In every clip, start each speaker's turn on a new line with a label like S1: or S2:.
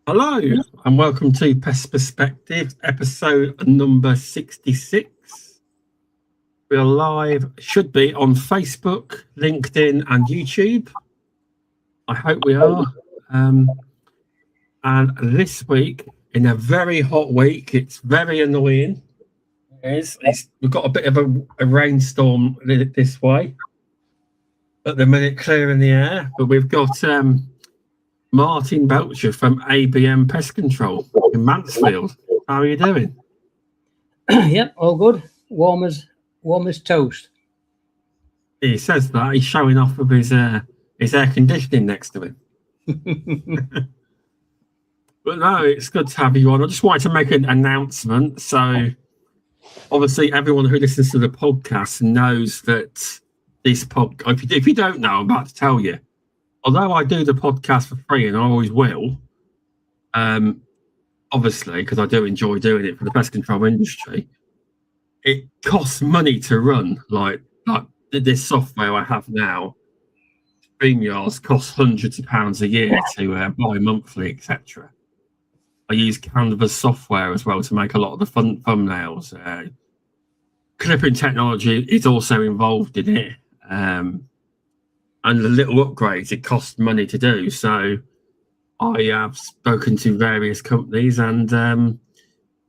S1: Hello, and welcome to Pest Perspective, episode number 66. We are live, should be on Facebook, LinkedIn, and YouTube. I hope we are. And this week, in a very hot week, it's very annoying. We've got a bit of a rainstorm this way at the minute, clearing the air, but we've got Martyn Belcher from ABM Pest Control in Mansfield. How are you doing?
S2: Yep, all good. Warm as toast.
S1: He says that he's showing off with his air conditioning next to him. But no, it's good to have you on. I just wanted to make an announcement. So obviously everyone who listens to the podcast knows that this podcast, if you don't know, I'm about to tell you. Although I do the podcast for free, and I always will, obviously, because I do enjoy doing it for the pest control industry, it costs money to run. Like this software I have now, StreamYards costs hundreds of pounds a year to buy monthly, etc. I use Canva's software as well to make a lot of the thumbnails. Clipping technology is also involved in it. And the little upgrades, it costs money to do. So I have spoken to various companies, and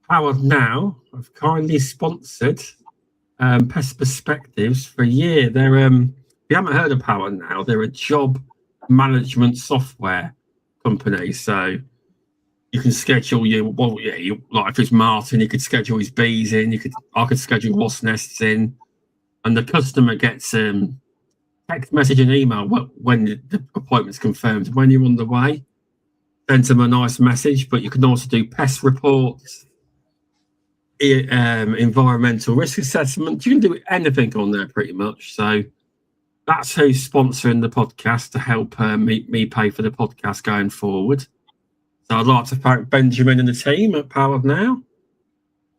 S1: Powered Now have kindly sponsored Pest Perspectives for a year. They're if you haven't heard of Powered Now, they're a job management software company. So you can schedule like if it's Martin, you could schedule his bees in. I could schedule wasp nests in, and the customer gets text message and email when the appointment's confirmed. When you're on the way, send them a nice message. But you can also do pest reports, environmental risk assessment. You can do anything on there pretty much. So that's who's sponsoring the podcast to help me pay for the podcast going forward. So I'd like to thank Benjamin and the team at Powered Now.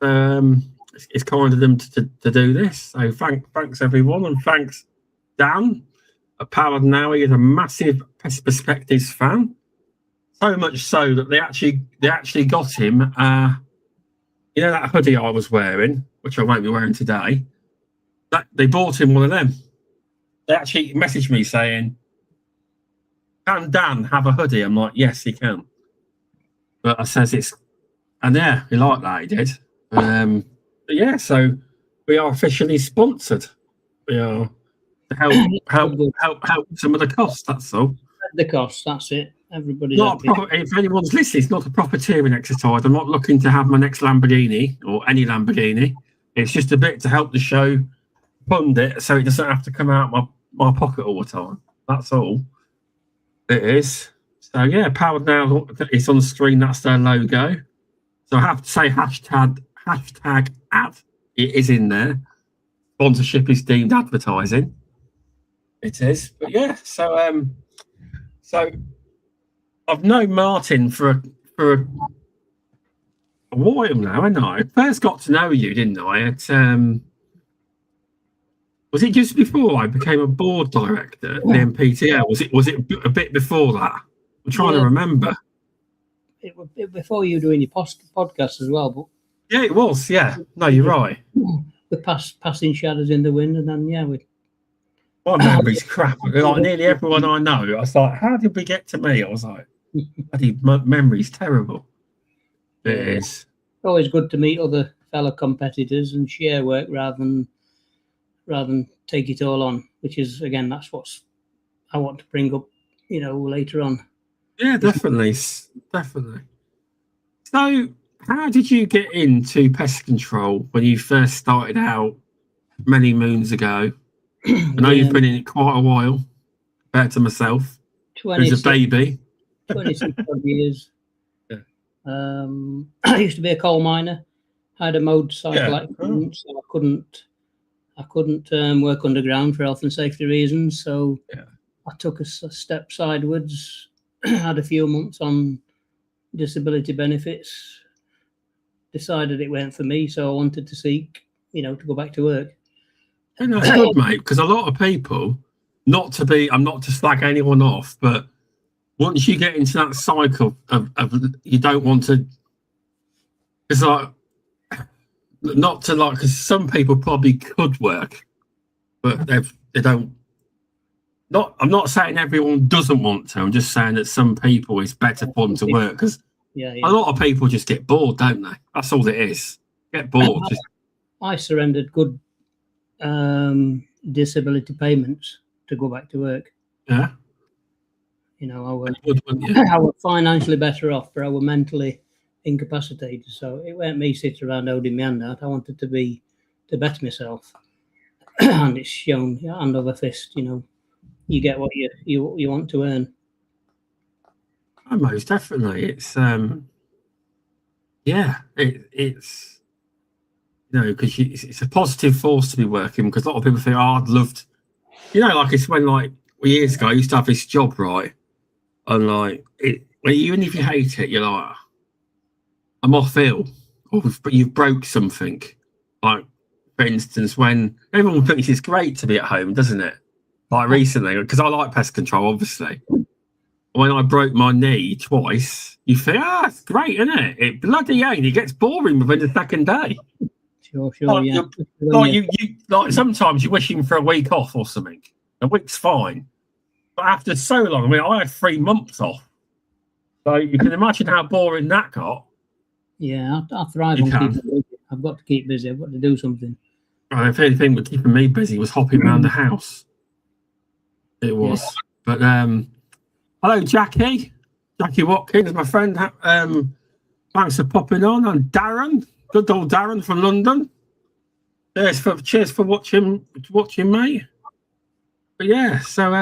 S1: It's kind of them to do this. So thanks everyone, and thanks Dan at Powered Now. He is a massive Pest Perspectives fan, so much so that they actually got him. You know that hoodie I was wearing, which I won't be wearing today. That they bought him one of them. They actually messaged me saying, "Can Dan have a hoodie?" I'm like, "Yes, he can." But I says it's, and yeah, he liked that. He did. But yeah, so we are officially sponsored. We are. To help some of the costs, that's all.
S2: The costs, that's it. Everybody.
S1: If anyone's listening, it's not a profiteering exercise. I'm not looking to have my next Lamborghini or any Lamborghini. It's just a bit to help the show fund it, so it doesn't have to come out my pocket all the time. That's all it is. So yeah, Powered Now is on the screen. That's their logo. So I have to say hashtag ad. It is in there. Sponsorship is deemed advertising. It is, but yeah. So I've known Martin for a while now, haven't I? I first got to know you, didn't I? Was it just before I became a board director at the NPTL? Was it a bit before that? I'm trying to remember.
S2: It was before you were doing your podcast as well, but
S1: yeah, it was. Yeah, no, you're right.
S2: The passing shadows in the wind, and then we.
S1: My memory's crap. Like nearly everyone I know, I was like, "How did we get to me?" I was like, "My memory's terrible." It is.
S2: It's always good to meet other fellow competitors and share work rather than take it all on. Which is again, that's what I want to bring up, later on.
S1: Yeah, definitely. So, how did you get into pest control when you first started out many moons ago? I know you've been in it quite a while, compared to myself. Who's a baby.
S2: 26 years.
S1: Yeah.
S2: I used to be a coal miner. I had a motorcycle accident, so I couldn't work underground for health and safety reasons. So I took a step sideways. Had a few months on disability benefits. Decided it weren't for me, so I wanted to seek, to go back to work.
S1: And that's good, mate, because a lot of people, I'm not to slag anyone off, but once you get into that cycle of you don't want to, it's like, not to like, because some people probably could work, but they don't. Not, I'm not saying everyone doesn't want to. I'm just saying that some people it's better for them to work because a lot of people just get bored, don't they? That's all it is. Get bored.
S2: I surrendered good disability payments to go back to work.
S1: Yeah.
S2: You know, I was financially better off, but I was mentally incapacitated. So it weren't me sitting around holding my hand out. I wanted to better myself, and it's shown hand over fist. You know, you get what you want to earn.
S1: Oh, most definitely, it's it's you know, because it's a positive force to be working. Because a lot of people think, oh, I'd love to, you know, like it's when like years ago I used to have this job, right, and like even if you hate it, you're like, I'm off ill, or you've broke something. Like, for instance, when everyone thinks it's great to be at home, doesn't it? Like recently, because I like pest control, obviously. When I broke my knee twice, you think, it's great, isn't it? It bloody ain't. It gets boring within the second day.
S2: Sure,
S1: like,
S2: yeah.
S1: Like you like sometimes you're wishing for a week off or something. A week's fine, but after so long, I mean, I had 3 months off, so you can imagine how boring that got.
S2: Yeah, I thrive on keeping busy. I've got to keep busy. I've got to do something.
S1: If anything was keeping me busy was hopping around the house. It was, but hello, Jackie Watkins, my friend. Thanks for popping on, and Darren, good old Darren from London. Cheers for watching, mate. But yeah, so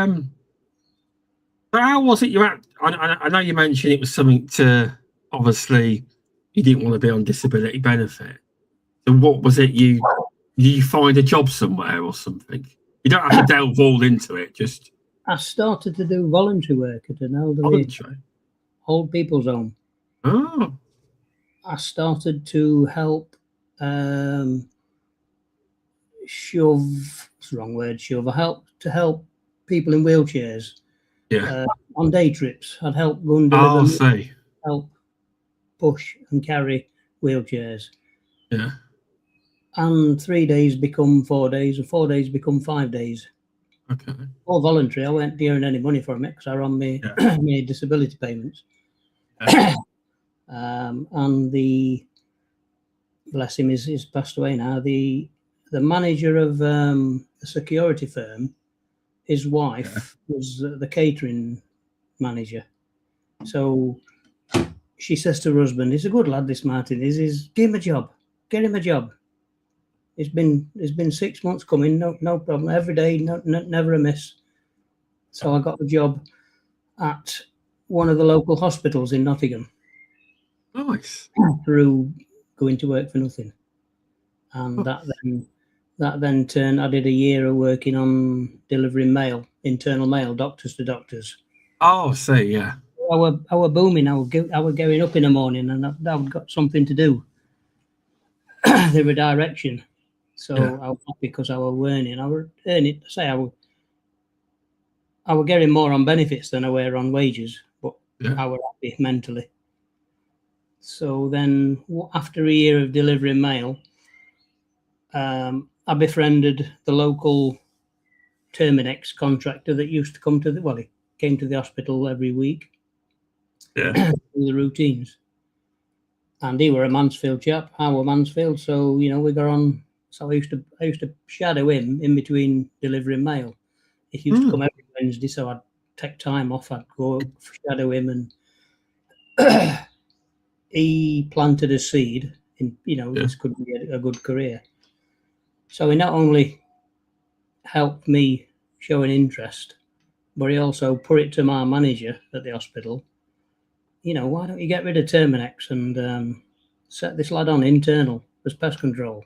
S1: how was it you had? I know you mentioned it was something to, obviously, you didn't want to be on disability benefit. So what was it? You find a job somewhere or something? You don't have to delve all into it. Just
S2: I started to do voluntary work at an elderly old people's home.
S1: Oh.
S2: I started to help shove. It's the wrong word. Shove. I help people in wheelchairs.
S1: Yeah.
S2: On day trips, I'd help go and deliver. Help push and carry wheelchairs.
S1: Yeah.
S2: And 3 days become 4 days, and 4 days become 5 days.
S1: Okay.
S2: All voluntary. I weren't earning any money from it because I ran my disability payments. And the bless him is passed away now. The manager of the security firm, his wife was the catering manager. So she says to her husband, "He's a good lad, this Martin. He's give him a job. Get him a job. It's been 6 months coming. No problem. Every day, never a miss." So I got a job at one of the local hospitals in Nottingham.
S1: Nice.
S2: Through going to work for nothing, and that then turned. I did a year of working on delivering mail, internal mail, doctors to doctors.
S1: Oh, yeah.
S2: I were booming. I were getting up in the morning, and I've got something to do. There were direction, so I was happy because I was earning. I were earning. Say I were getting more on benefits than I were on wages, but I were happy mentally. So then, after a year of delivering mail, I befriended the local Terminex contractor that used to come he came to the hospital every week.
S1: Yeah.
S2: The routines. And he were a Mansfield chap, I were Mansfield, so we got on. So I used to shadow him in between delivering mail. He used to come every Wednesday, so I'd take time off, I'd go shadow him, and he planted a seed in, this could be a good career. So he not only helped me show an interest, but he also put it to my manager at the hospital. Why don't you get rid of Terminex and set this lad on internal as pest control?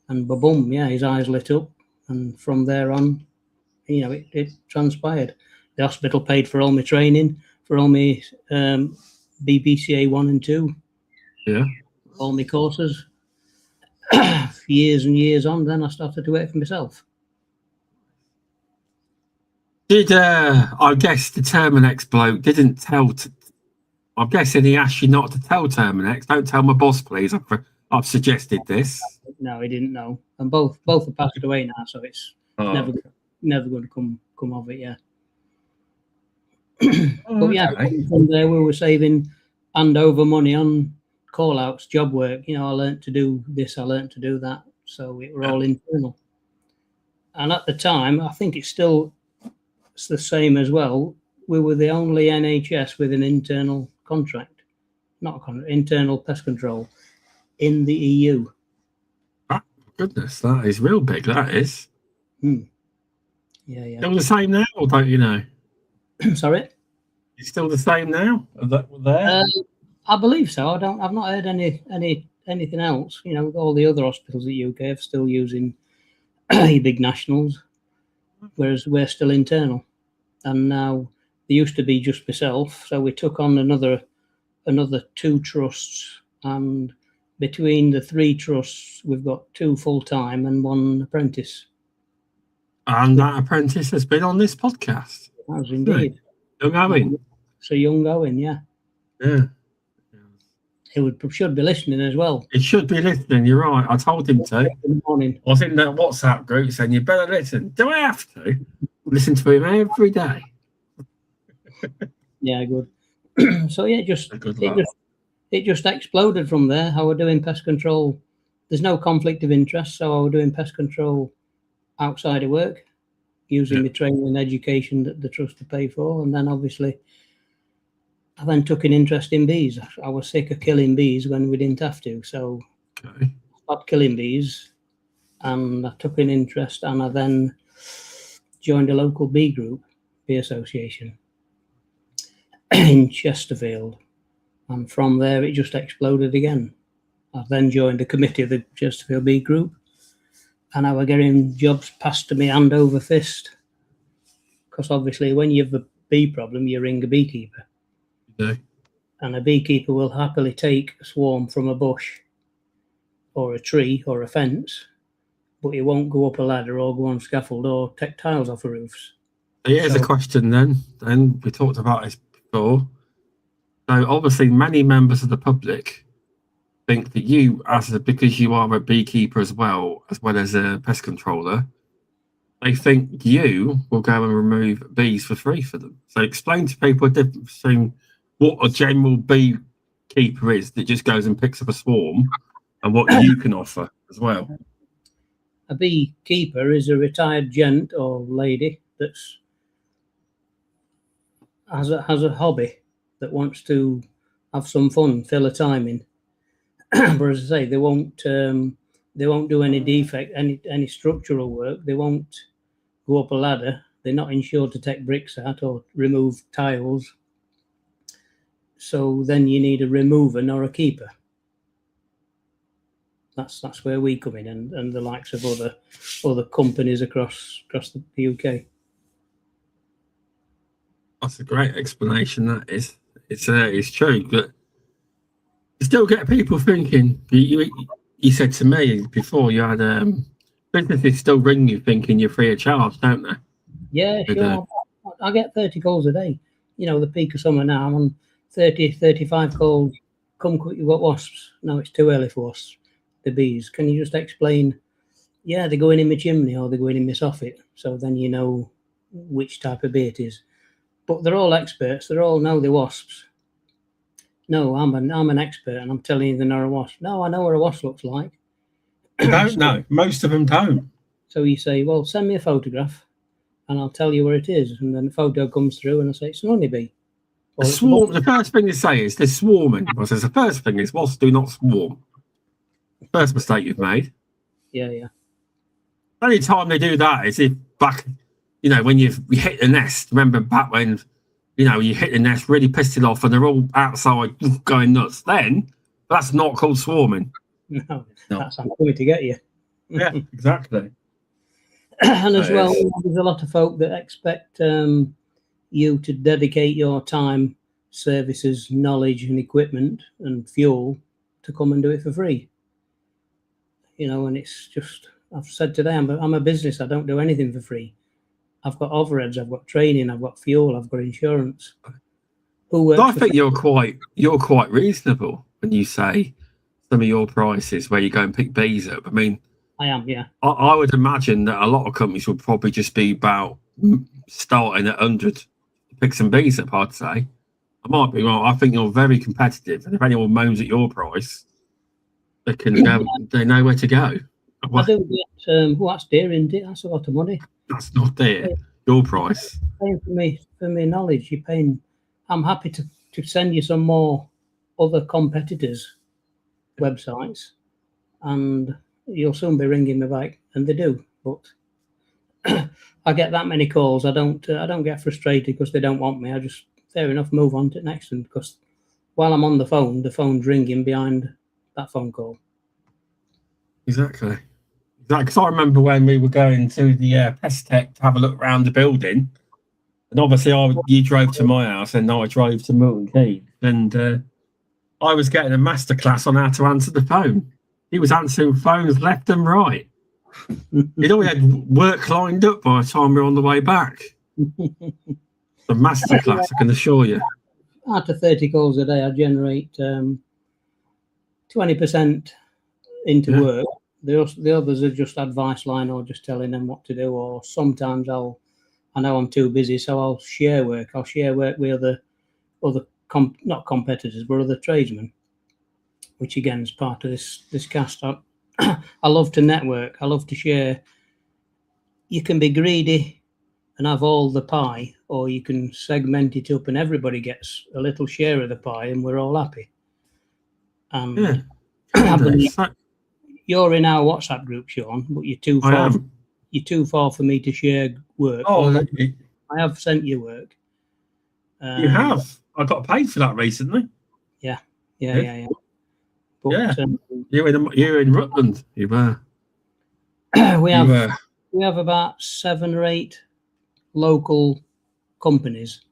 S2: And boom, his eyes lit up. And from there on, it transpired. The hospital paid for all my training, for all my BPCA 1 and 2.
S1: Yeah.
S2: All my courses. Years and years on, then I started to work for myself.
S1: Did I guess the Terminex bloke didn't tell? I'm guessing he asked you not to tell Terminex. Don't tell my boss, please. I've suggested this.
S2: No, he didn't know, and both have passed away now, so it's never going to come of it. Yeah. But yeah, from there we were saving hand over money on call outs, job work. I learnt to do this, I learnt to do that, so it were all internal. And at the time, I think it's the same as well. We were the only NHS with an internal contract, internal pest control in the EU.
S1: Oh, goodness, that is real big. That is.
S2: Yeah.
S1: Still the same now, or don't you know?
S2: Sorry.
S1: It's still the same now. There.
S2: I believe so. I've not heard anything else. All the other hospitals at UK are still using big nationals, whereas we're still internal. And now there used to be just myself, so we took on another 2 trusts, and between the 3 trusts, we've got 2 full-time and 1 apprentice.
S1: And that apprentice has been on this podcast.
S2: Has indeed.
S1: Young Owen.
S2: So young Owen, yeah.
S1: Yeah.
S2: He should be listening as well.
S1: He should be listening. You're right. I told him to.
S2: In the morning.
S1: I was in that WhatsApp group saying, you better listen. Do I have to? Listen to him every day.
S2: Yeah, good. So yeah, it just exploded from there. How we're doing pest control. There's no conflict of interest, so we're doing pest control outside of work, using the training and education that the trust to pay for, and then obviously I then took an interest in bees. I was sick of killing bees when we didn't have to, so I stopped killing bees, and I took an interest, and I then joined a local bee group, bee association in Chesterfield, and from there it just exploded again. I then joined the committee of the Chesterfield Bee Group, and I was getting jobs passed to me hand over fist, because obviously when you have a bee problem, you ring a beekeeper. And a beekeeper will happily take a swarm from a bush or a tree or a fence, but he won't go up a ladder or go on scaffold or take tiles off the roofs.
S1: Here's a question then, and we talked about this before. So obviously many members of the public think that you, because you are a beekeeper as well as a pest controller, they think you will go and remove bees for free for them. So explain to people the difference between what a general beekeeper is that just goes and picks up a swarm and what you can offer as well.
S2: A beekeeper is a retired gent or lady that's has a hobby that wants to have some fun, fill a time in. But as I say, they won't do any structural work. They won't go up a ladder. They're not insured to take bricks out or remove tiles. So then you need a remover nor a keeper. That's where we come in, and the likes of other companies across the UK.
S1: That's a great explanation. That is, it's true, but you still get people thinking. You said to me before you had businesses still ring you thinking you're free of charge, don't they?
S2: Yeah, sure. I get 30 calls a day. The peak of summer now, I'm on 30, 35 calls. Come quick, you've got wasps. No, it's too early for wasps. The bees. Can you just explain? Yeah, they're going in my chimney or they're going in my soffit. So then you know which type of bee it is. But they're all experts. They all know the wasps. No, I'm an expert, and I'm telling you they're not a wasp. No, I know what a wasp looks like.
S1: They don't know. Most of them don't.
S2: So you say, well, send me a photograph, and I'll tell you where it is. And then the photo comes through, and I say, it's an honeybee.
S1: The first thing they say is they're swarming. I says the first thing is wasps do not swarm. First mistake you've made.
S2: Yeah.
S1: The only time they do that is if back, when you hit the nest. Remember back when, you hit the nest, really pissed it off, and they're all outside going nuts. Then that's not called swarming.
S2: No. That's I'm coming to get you.
S1: Yeah, exactly.
S2: And as well, there's a lot of folk that expect you to dedicate your time, services, knowledge, and equipment and fuel to come and do it for free. And it's just, I've said today, I'm a business. I don't do anything for free. I've got overheads, I've got training, I've got fuel, I've got insurance.
S1: I think you're quite reasonable when you say some of your prices where you go and pick bees up. I mean,
S2: I am, yeah.
S1: I would imagine that a lot of companies would probably just be about starting at 100 to pick some bees up, I'd say. I might be wrong. I think you're very competitive, and if anyone moans at your price, they can go. They know where to go.
S2: I do get, that's dear, isn't it? That's a lot of money.
S1: That's not dear. Your price.
S2: Paying for me knowledge. You're paying. I'm happy to send you some more other competitors' websites, and you'll soon be ringing me back, and they do. But I get that many calls. I don't get frustrated because they don't want me. I just fair enough, move on to the next one, because while I'm on the phone's ringing behind that phone call.
S1: Exactly. Because I remember when we were going to the Pest Tech to have a look around the building, and obviously you drove to my house and I drove to Milton Keynes, and I was getting a masterclass on how to answer the phone. He was answering phones left and right. He'd already had work lined up by the time we were on the way back. The masterclass, I can assure you.
S2: After 30 calls a day, I generate 20% into work. The others are just advice line or just telling them what to do. Or sometimes I know I'm too busy, so I'll share work. I'll share work with other not competitors, but other tradesmen, which again is part of this cast. I love to network. I love to share. You can be greedy and have all the pie, or you can segment it up and everybody gets a little share of the pie and we're all happy. And you're in our WhatsApp group, Shaun, but you're too far. You're too far for me to share work. I have sent you work.
S1: You have. I got paid for that recently.
S2: Yeah.
S1: But, you're in Rutland. You were.
S2: We have about 7 or 8 local companies,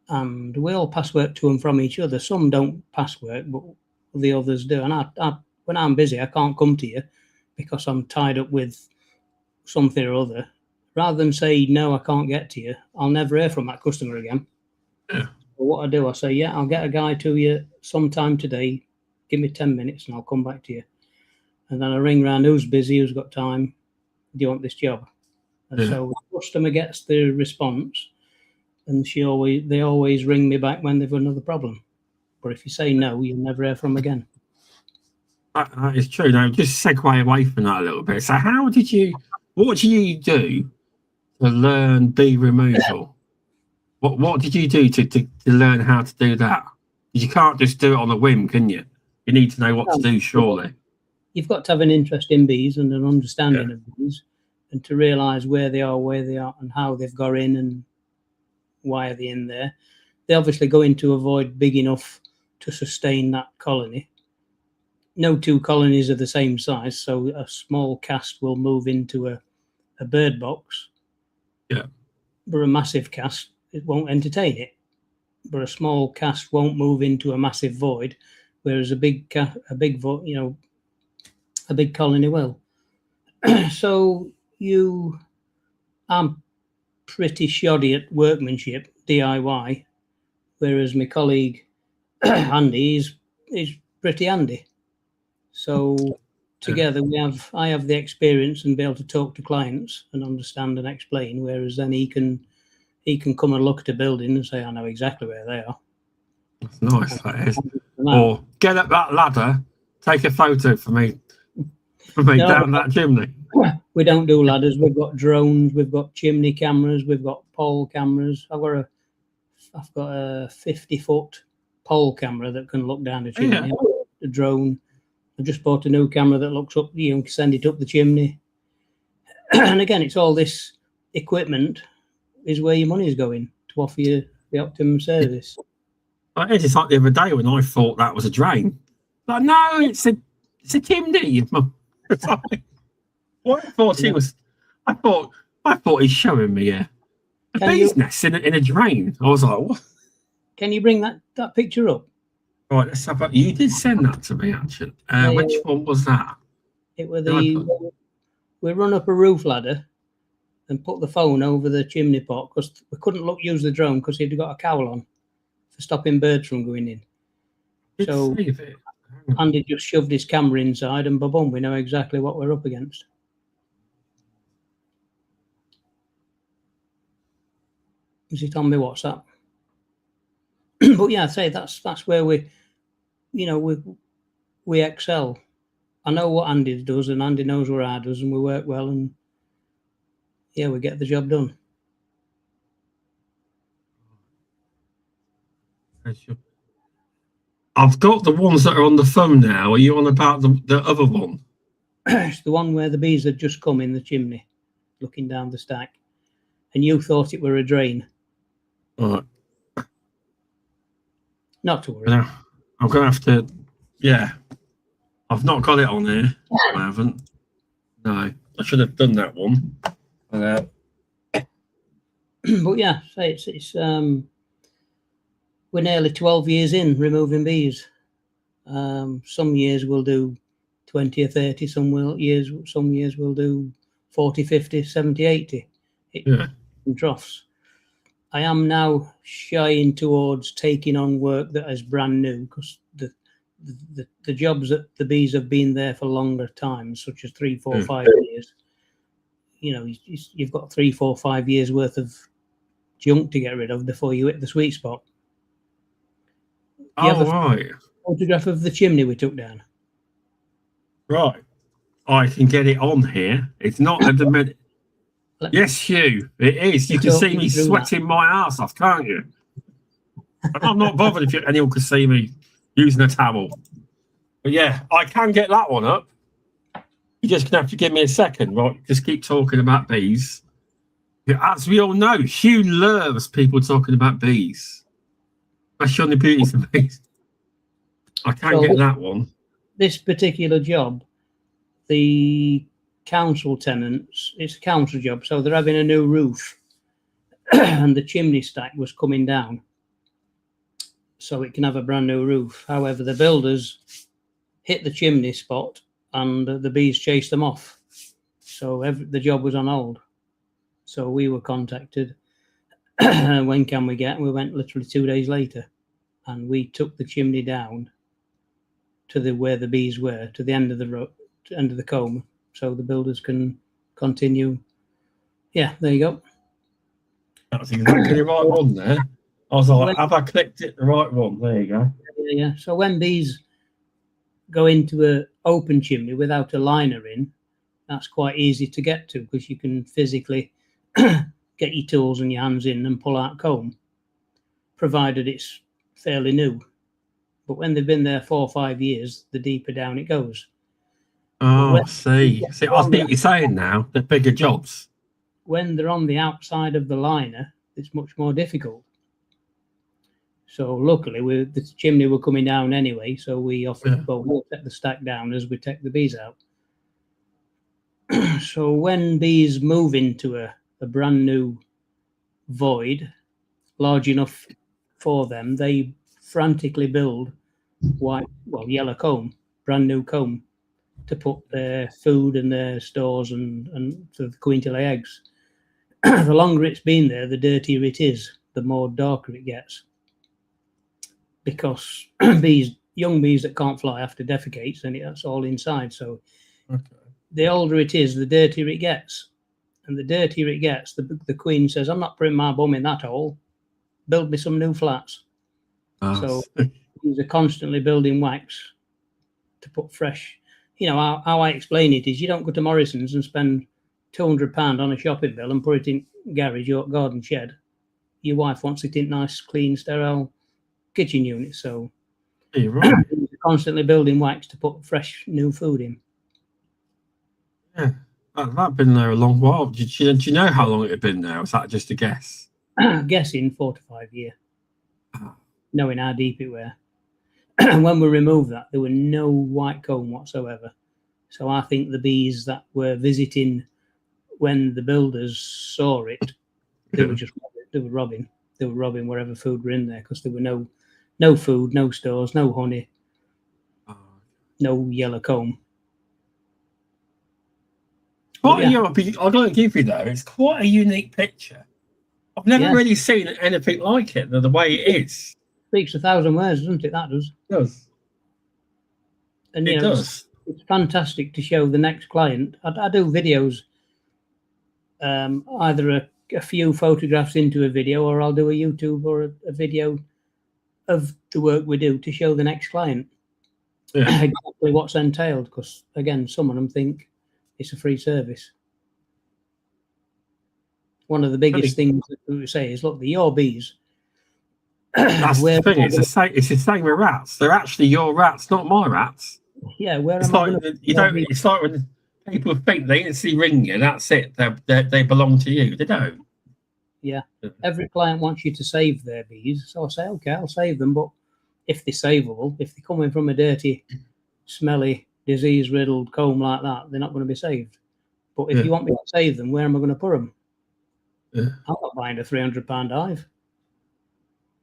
S2: and we all pass work to and from each other. Some don't pass work, but the others do. And I when I'm busy, I can't come to you because I'm tied up with something or other. Rather than say, no, I can't get to you, I'll never hear from that customer again.
S1: Yeah.
S2: But what I do, I say, yeah, I'll get a guy to you sometime today. Give me 10 minutes and I'll come back to you. And then I ring round, who's busy, who's got time, do you want this job? And so the customer gets the response, and they always ring me back when they've got another problem. But if you say no, you'll never hear from them again.
S1: That is true. Now, just segue away from that a little bit. So what did you do to learn bee removal? What did you do to learn how to do that? You can't just do it on a whim, can you? You need to know what to do, surely.
S2: You've got to have an interest in bees and an understanding of bees, and to realise where they are, and how they've got in and why are they in there. They obviously go in to avoid big enough to sustain that colony. No 2 colonies are the same size, so a small cast will move into a bird box.
S1: Yeah.
S2: But a massive cast, it won't entertain it. But a small cast won't move into a massive void, whereas a big colony will. So I'm pretty shoddy at workmanship, DIY, whereas my colleague Andy is pretty handy. So together I have the experience and be able to talk to clients and understand and explain, whereas then he can come and look at a building and say, I know exactly where they are.
S1: That's nice, that is. Or get up that ladder, take a photo for me down that chimney.
S2: We don't do ladders. We've got drones, we've got chimney cameras, we've got pole cameras. I've got a 50-foot pole camera that can look down the chimney. Yeah. A drone. I just bought a new camera that looks up, you can send it up the chimney. And again, it's all this equipment is where your money is going to offer you the optimum service.
S1: It's just like the other day when I thought that was a drain. Like, no, it's a chimney. What I thought he's showing me a bee's nest in a drain. I was like, what?
S2: Can you bring that picture up?
S1: Right, let's have that. You did send that to me, actually. Which one was that?
S2: It was we run up a roof ladder, and put the phone over the chimney pot because we couldn't use the drone because he'd got a cowl on for stopping birds from going in. So Andy just shoved his camera inside and boom, we know exactly what we're up against. Is it on my WhatsApp? But yeah, I'd say that's where we excel. I know what Andy does, and Andy knows what I does, and we work well, and yeah, we get the job done.
S1: I've got the ones that are on the thumb now. Are you on about the other one?
S2: It's the one where the bees had just come in the chimney, looking down the stack, and you thought it were a drain.
S1: All right.
S2: Not to worry.
S1: I'm going to have to, yeah. I've not got it on here. I haven't. No, I should have done that one.
S2: But yeah, it's we're nearly 12 years in removing bees. Some years we'll do 20 or 30, some years we'll do 40, 50, 70, 80 in troughs. I am now shying towards taking on work that is brand new because the jobs that the bees have been there for longer times, such as 3, 4, 5 years. You've got 3, 4, 5 years worth of junk to get rid of before you hit the sweet spot.
S1: Right.
S2: Photograph of the chimney we took down.
S1: Right. I can get it on here. It's not at the minute. Yes, Hugh, it is. You can see me sweating my ass off, can't you? I'm not bothered if anyone can see me using a towel. But yeah, I can get that one up. You're just going to have to give me a second, right? Just keep talking about bees. As we all know, Hugh loves people talking about bees, especially on the beauties of bees. I can get that one.
S2: This particular job, the council tenants, it's a council job, so they're having a new roof and the chimney stack was coming down so it can have a brand new roof. However, the builders hit the chimney spot and the bees chased them off. So the job was on hold. So we were contacted. When can we get? We went literally 2 days later and we took the chimney down to where the bees were, to the end of the comb, so the builders can continue. Yeah, there you go.
S1: That's exactly the right one there. I was like, have I clicked it the right one? There you go.
S2: Yeah. So when bees go into an open chimney without a liner in, that's quite easy to get to because you can physically get your tools and your hands in and pull out comb, provided it's fairly new. But when they've been there 4 or 5 years, the deeper down it goes.
S1: Oh, see, I see what you're saying now. The bigger jobs.
S2: When they're on the outside of the liner, it's much more difficult. So luckily, the chimney were coming down anyway, so we offered, we'll take the stack down as we take the bees out. So when bees move into a brand new void, large enough for them, they frantically build yellow comb, brand new comb, to put their food and their stores and for the queen to lay eggs. The longer it's been there, the dirtier it is, the more darker it gets. Because young bees that can't fly have to defecate, and that's all inside. So the older it is, the dirtier it gets. And the dirtier it gets, the queen says, I'm not putting my bum in that hole. Build me some new flats. So bees are constantly building wax to put fresh. How I explain it is you don't go to Morrison's and spend £200 on a shopping bill and put it in garage or garden shed. Your wife wants it in nice, clean, sterile kitchen unit. So
S1: you're right.
S2: You're constantly building wax to put fresh new food in.
S1: Yeah, that's been there a long while. Do you know how long it had been there? Was that just a guess?
S2: Guessing 4 to 5 years. Knowing how deep it were. When we removed that, there were no white comb whatsoever. So I think the bees that were visiting when the builders saw it, they were robbing. They were robbing wherever food were in there because there were no food, no stores, no honey, no yellow comb.
S1: Quite I've got to give you though, it's quite a unique picture. I've never really seen anything like it. The way it is
S2: speaks 1,000 words, doesn't it? That does.
S1: It does.
S2: And it does. It's fantastic to show the next client. I do videos, either a few photographs into a video, or I'll do a YouTube or a video of the work we do to show the next client exactly what's entailed. Because again, some of them think it's a free service. One of the biggest things that we say is, look, they're your bees.
S1: That's the thing. It's the same with rats. They're actually your rats, not my rats.
S2: Yeah, where
S1: it's like It's like when people think they instantly ring you. That's it. They belong to you. They don't.
S2: Yeah. Every client wants you to save their bees, so I say, okay, I'll save them. But if they're savable, if they're coming from a dirty, smelly, disease-riddled comb like that, they're not going to be saved. But if you want me to save them, where am I going to put them? I'm not buying a £300 hive.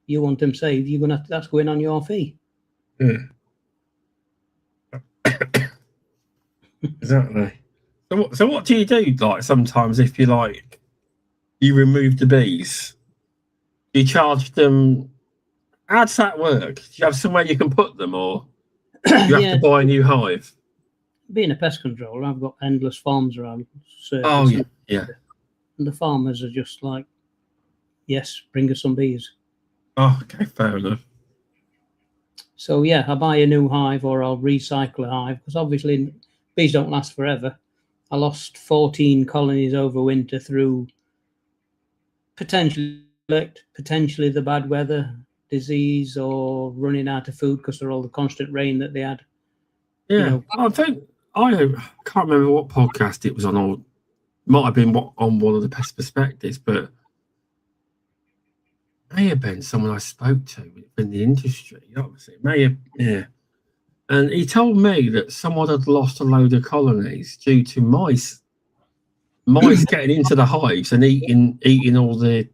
S2: You want them saved, you're gonna that's going on your fee.
S1: Exactly. So what do you do? Like sometimes if you remove the bees, you charge them. How does that work? Do you have somewhere you can put them, or you have to buy a new hive?
S2: Being a pest controller, I've got endless farms around.
S1: Oh yeah.
S2: And the farmers are just like, yes, bring us some bees.
S1: Oh, okay, fair enough.
S2: So yeah, I buy a new hive or I'll recycle a hive, because obviously bees don't last forever. I lost 14 colonies over winter through potentially the bad weather, disease, or running out of food because of all the constant rain that they had.
S1: Yeah, I think I can't remember what podcast it was on, or might have been on one of the Pest Perspectives, but it may have been someone I spoke to in the industry. Obviously, it may have, and he told me that someone had lost a load of colonies due to mice getting into the hives and eating all the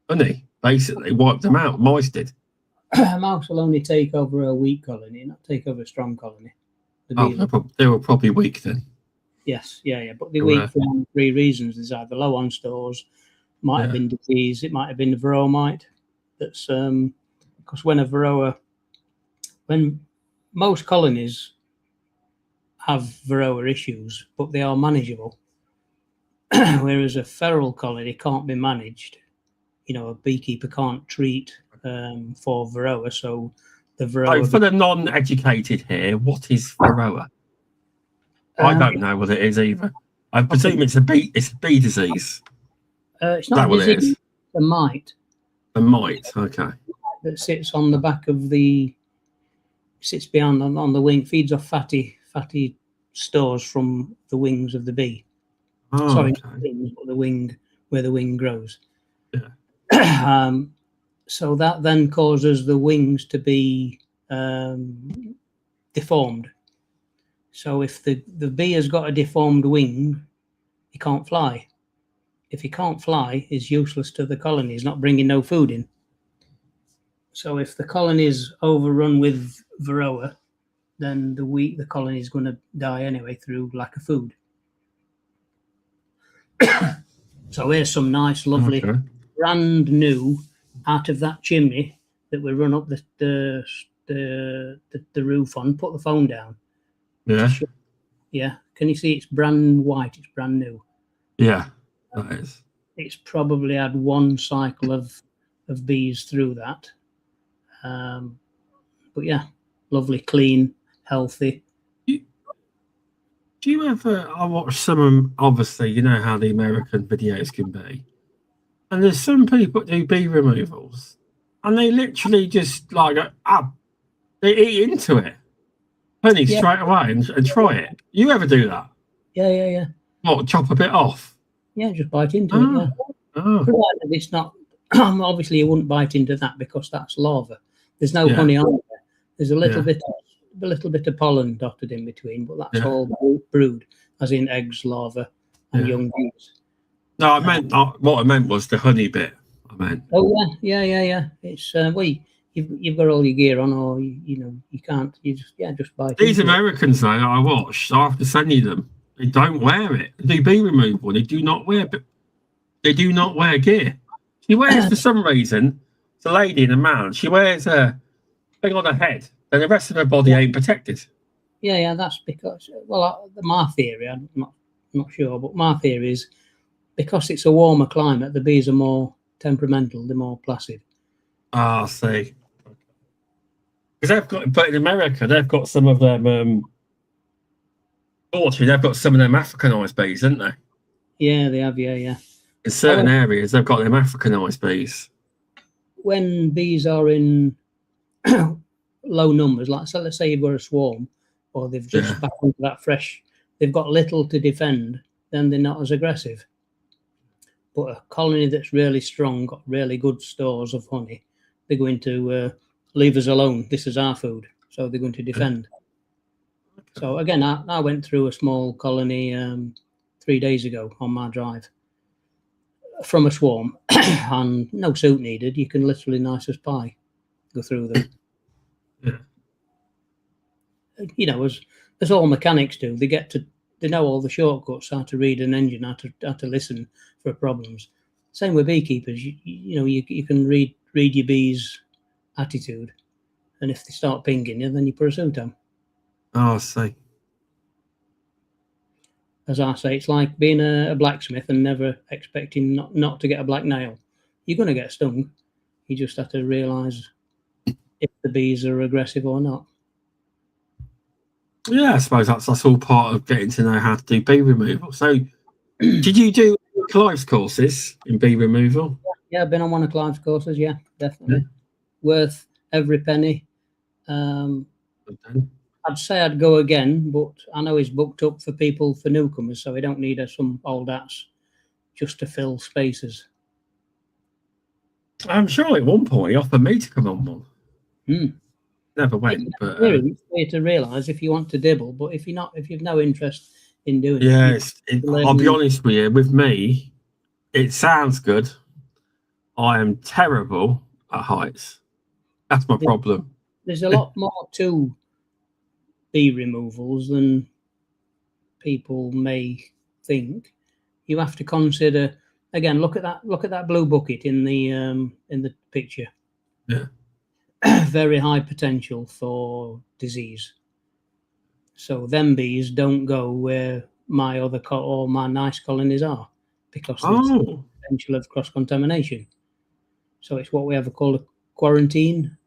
S1: honey. Basically, wiped them out. Mice did.
S2: A mouse will only take over a weak colony, not take over a strong colony.
S1: They were probably weak then.
S2: Yes, yeah. But they're weak for 3 reasons. There's either low on stores, might have been disease, it might have been the varroa mite. That's because when most colonies have varroa issues, but they are manageable, whereas a feral colony can't be managed. A beekeeper can't treat for varroa, so the varroa.
S1: For the non-educated here, what is varroa? I don't know what it is either. I presume it's a bee disease.
S2: It's not a disease. It's a mite.
S1: A mite, okay.
S2: That sits on the back of sits behind on the wing, feeds off fatty stores from the wings of the bee.
S1: Oh,
S2: sorry,
S1: okay.
S2: the wing where the wing grows.
S1: Yeah.
S2: So that then causes the wings to be deformed. So if the bee has got a deformed wing, he can't fly. If he can't fly, he's useless to the colony. He's not bringing no food in. So if the colony is overrun with varroa, then the colony is going to die anyway through lack of food. So here's some nice, lovely, brand new, out of that chimney that we run up the roof on. Put the phone down.
S1: Yeah.
S2: Yeah. Can you see it's brand white? It's brand new.
S1: Yeah, that is.
S2: It's probably had 1 cycle of bees through that. But yeah, lovely, clean, healthy.
S1: Do you ever? I watch some. Obviously, you know how the American videos can be, and there's some people that do bee removals, and they literally just they eat into it, honey, straight away, and try it. You ever do that?
S2: Yeah.
S1: What, chop a bit off?
S2: Yeah, just bite into it. Yeah. Provided it's not. Obviously, you wouldn't bite into that because that's larva. There's no honey on there. There's a little bit of pollen dotted in between, but that's all brood, as in eggs, larvae, and young bees.
S1: No, I meant what I meant was the honey bit. I meant.
S2: Oh yeah. It's you've got all your gear on, or you can't. You just bite.
S1: These Americans though, I watch. I have to send you them. They don't wear it. They do bee removal. They do not wear gear. She wears, for some reason, it's a lady and a man. She wears a thing on her head, and the rest of her body ain't protected.
S2: Yeah, that's because, well, my theory, I'm not sure, but my theory is because it's a warmer climate, the bees are more temperamental, they're more placid.
S1: Ah, I see. Because they've got, but in America, they've got some of them. Fortunately, they've got some of them Africanized bees, haven't they?
S2: Yeah, they have. Yeah.
S1: In certain areas, they've got them Africanized bees.
S2: When bees are in low numbers, like so, let's say you've got a swarm, or they've just back into that fresh, they've got little to defend, then they're not as aggressive. But a colony that's really strong, got really good stores of honey, they're going to leave us alone. This is our food, so they're going to defend. So again, I went through a small colony 3 days ago on my drive from a swarm, and no suit needed. You can literally nice as pie go through them. You know, as all mechanics do, they know all the shortcuts, how to read an engine, how to listen for problems. Same with beekeepers. You can read your bees' attitude, and if they start pinging you, then you put a suit on.
S1: Oh, I see.
S2: As I say, it's like being a blacksmith and never expecting not to get a black nail. You're going to get stung. You just have to realise if the bees are aggressive or not.
S1: Yeah, I suppose that's all part of getting to know how to do bee removal. So, did you do Clive's courses in bee removal?
S2: Yeah, I've been on one of Clive's courses. Yeah, definitely. Yeah. Worth every penny. I'd say I'd go again, but I know he's booked up for newcomers, so we don't need some old hats just to fill spaces.
S1: I'm sure at one point he offered me to come on one. Never went, but
S2: it's way to realise if you want to dibble, but if you've no interest in doing
S1: I'll be honest with you. With me, it sounds good. I am terrible at heights. That's my problem.
S2: There's a lot more to bee removals than people may think. You have to consider again. Look at that blue bucket in the picture.
S1: Yeah.
S2: Very high potential for disease. So them bees don't go where my other or my nice colonies are because there's the potential of cross contamination. So it's what we have called a quarantine.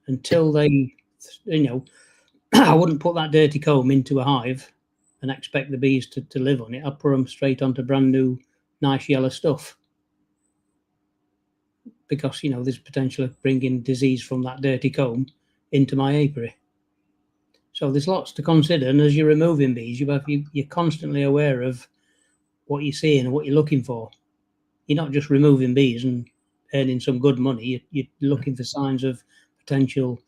S2: Until they, I wouldn't put that dirty comb into a hive and expect the bees to live on it. I'd put them straight onto brand new, nice yellow stuff. Because, there's potential of bringing disease from that dirty comb into my apiary. So there's lots to consider. And as you're removing bees, you're constantly aware of what you're seeing and what you're looking for. You're not just removing bees and earning some good money. You're looking for signs of potential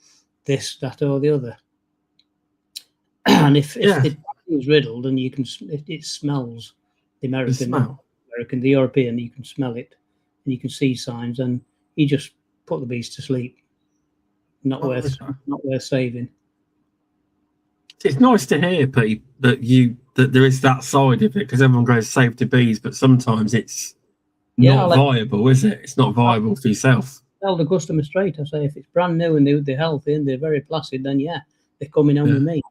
S2: this, that, or the other. And if it is riddled and it smells the the European, you can smell it and you can see signs, and you just put the bees to sleep. Not worth saving.
S1: It's nice to hear, Pete, that there is that side of it, because everyone goes save the bees, but sometimes it's not viable, is it? It's not viable for yourself.
S2: Tell the customer straight. I say if it's brand new and they're healthy and they're very placid, then they're coming home with me.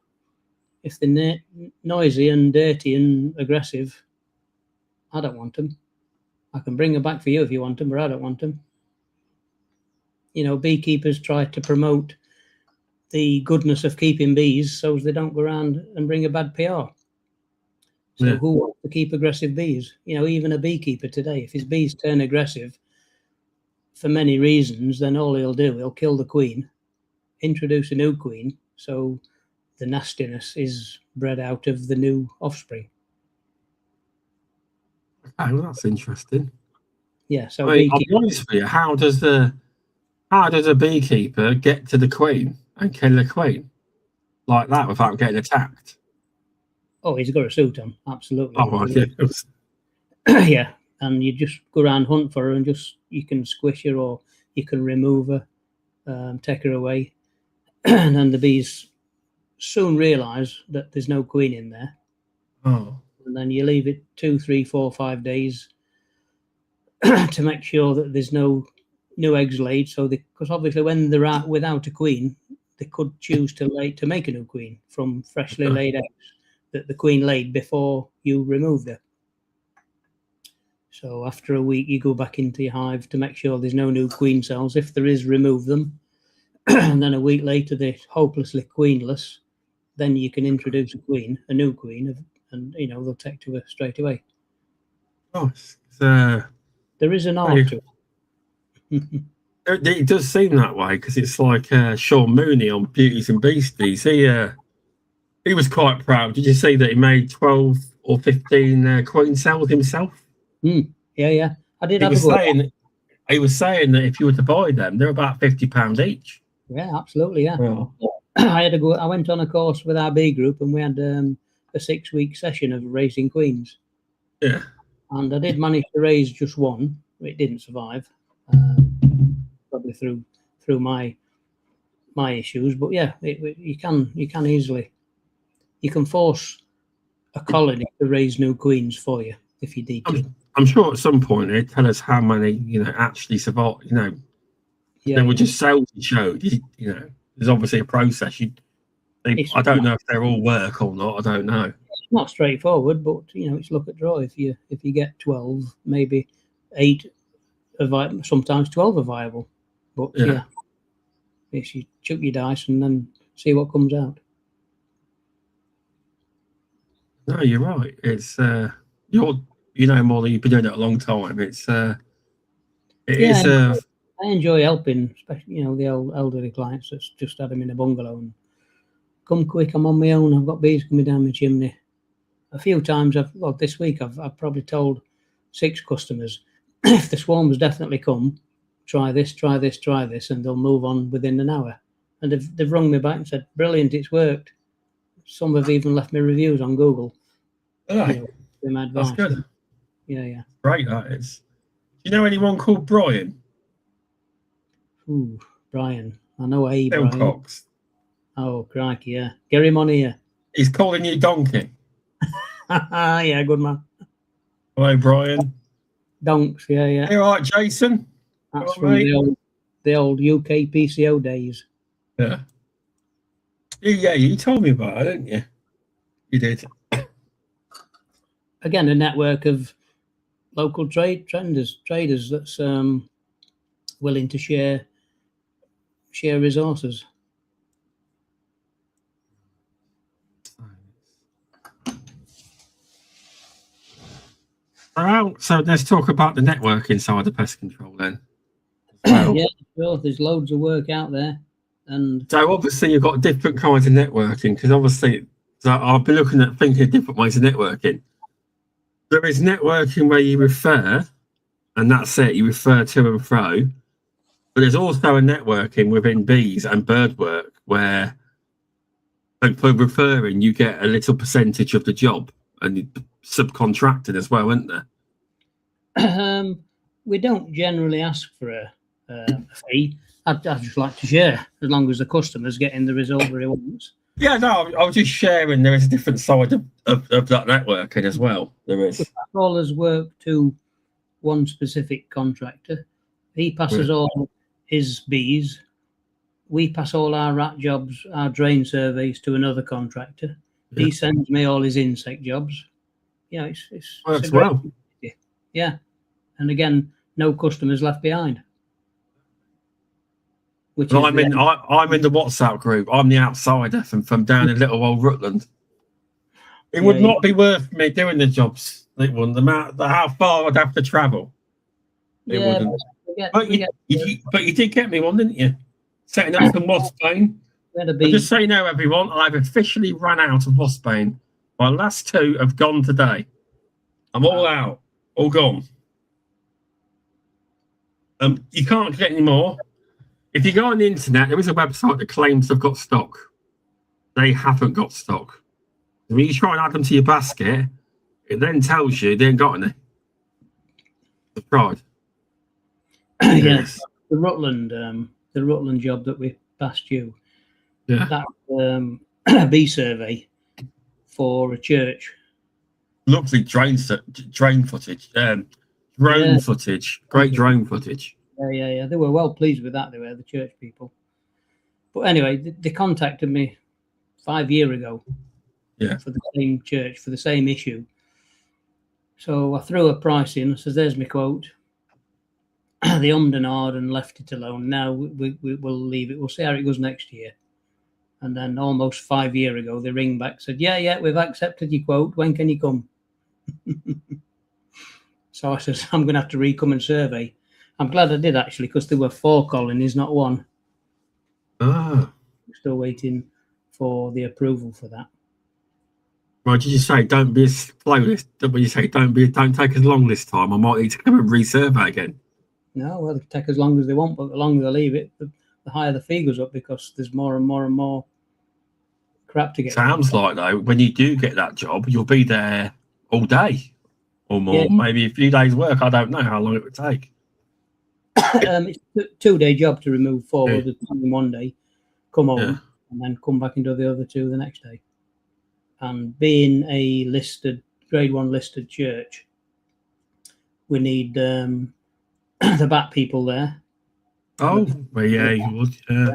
S2: If they're noisy and dirty and aggressive, I don't want them. I can bring them back for you if you want them, but I don't want them. Beekeepers try to promote the goodness of keeping bees so they don't go around and bring a bad PR. So who wants to keep aggressive bees? Even a beekeeper today, if his bees turn aggressive for many reasons, then all he'll kill the queen, introduce a new queen, so the nastiness is bred out of the new offspring.
S1: Oh, that's interesting.
S2: Yeah, so
S1: I'll be honest with you, how does a beekeeper get to the queen and kill the queen like that without getting attacked?
S2: Oh, he's got a suit on, absolutely.
S1: Oh,
S2: yeah, and you just go around, hunt for her, and you can squish her or you can remove her, take her away, and then the bees soon realise that there's no queen in there,
S1: Oh.
S2: And then you leave it 2, 3, 4, 5 days to make sure that there's no new eggs laid. So, because obviously when they're out without a queen, they could choose to make a new queen from freshly laid eggs that the queen laid before you removed her. So after a week, you go back into your hive to make sure there's no new queen cells. If there is, remove them. And then a week later, they're hopelessly queenless. Then you can introduce a new queen, and they'll take to her straight away.
S1: Oh,
S2: there is an art to it.
S1: It does seem that way, because it's like Sean Mooney on Beauties and Beasties. He was quite proud. Did you see that he made 12 or 15 queen cells himself?
S2: Yeah. I did.
S1: He was saying that if you were to buy them, they're about £50 each.
S2: Yeah, absolutely. Yeah. I went on a course with our B group, and we had a 6-week session of raising queens.
S1: Yeah.
S2: And I did manage to raise just one. It didn't survive, probably through my issues. But yeah, you can easily, you can force a colony to raise new queens for you if you need to.
S1: I'm sure at some point they tell us how many actually survive. They were just cells you showed. There's obviously a process. I don't know if they're all work or not. I don't know.
S2: It's not straightforward, but it's look at draw. If you get 12, maybe 8 are sometimes 12 are viable. But yeah, you chuck your dice and then see what comes out.
S1: No, you're right. It's more than you've been doing it a long time.
S2: I enjoy helping, especially the elderly clients that's just had them in a bungalow and come quick. I'm on my own. I've got bees coming down my chimney. A few times this week I've probably told 6 customers if the swarms definitely come, try this, and they'll move on within an hour. And they've rung me back and said, "Brilliant, it's worked." Some have even left me reviews on Google.
S1: That's good.
S2: Yeah.
S1: Great, that is. Do you know anyone called Brian?
S2: Ooh, Brian. I know a
S1: Bill
S2: Brian.
S1: Cox.
S2: Oh, crikey, yeah. Get him on here.
S1: He's calling you donkey.
S2: Yeah, good man.
S1: Hello, Brian.
S2: Donks, yeah.
S1: You all right, Jason?
S2: That's from the old UK PCO days.
S1: Yeah. Yeah, you told me about it, didn't you? You did.
S2: Again, a network of local traders that's willing to share resources.
S1: So let's talk about the networking side of pest control then.
S2: Yeah, sure. There's loads of work out there. And
S1: so obviously you've got different kinds of networking, because obviously I've been looking at thinking of different ways of networking. There is networking where you refer, and that's it, you refer to and fro. But there's also a networking within bees and bird work where for referring you get a little percentage of the job, and subcontracted as well, isn't there?
S2: We don't generally ask for a fee. I'd just like to share, as long as the customer's getting the result that he wants.
S1: Yeah, no, I was just sharing. There is a different side of that networking as well. There is.
S2: All has worked to one specific contractor. He passes all his bees. We pass all our rat jobs, our drain surveys to another contractor. Yeah. He sends me all his insect jobs. It's
S1: works well.
S2: Yeah, and again, no customers left behind.
S1: I'm in the WhatsApp group. I'm the outsider from down in little old Rutland. It would not be worth me doing the jobs. It wouldn't. How far I'd have to travel. It wouldn't. But you did get me one, didn't you? Setting up some Wasbane. Just so you know, everyone, I've officially run out of Wasbane. My last 2 have gone today. I'm all out, all gone. You can't get any more. If you go on the internet, there is a website that claims they've got stock. They haven't got stock. When you try and add them to your basket, it then tells you they ain't got any. I've tried.
S2: Yes, the Rutland job that we passed you.
S1: Yeah.
S2: That bee survey for a church
S1: Lovely drone footage. Drone footage. Great drone footage.
S2: Yeah. They were well pleased with that. They were, the church people. But anyway, they contacted me 5 years ago.
S1: Yeah.
S2: For the same church, for the same issue. So I threw a price in. I says, "There's my quote." They ummed and ahed and left it alone. Now we'll leave it. We'll see how it goes next year. And then almost 5 years ago, they ring back, said, yeah, we've accepted your quote. When can you come? So I says, I'm going to have to re-come and survey. I'm glad I did, actually, because there were 4 colonies, not 1.
S1: Ah.
S2: Still waiting for the approval for that.
S1: Right, did you say don't be as slow this? When you say don't take as long this time, I might need to come and resurvey again.
S2: No, well, they can take as long as they want, but the longer they leave it, the higher the fee goes up, because there's more and more and more crap to get.
S1: Sounds like, though, when you do get that job, you'll be there all day or more, maybe a few days' work. I don't know how long it would take.
S2: It's a 2-day job to remove 4 at a time in 1 day, come home, and then come back and do the other 2 the next day. And being a grade 1 listed church, we need the bat people there.
S1: Oh, well, yeah, you would. Yeah.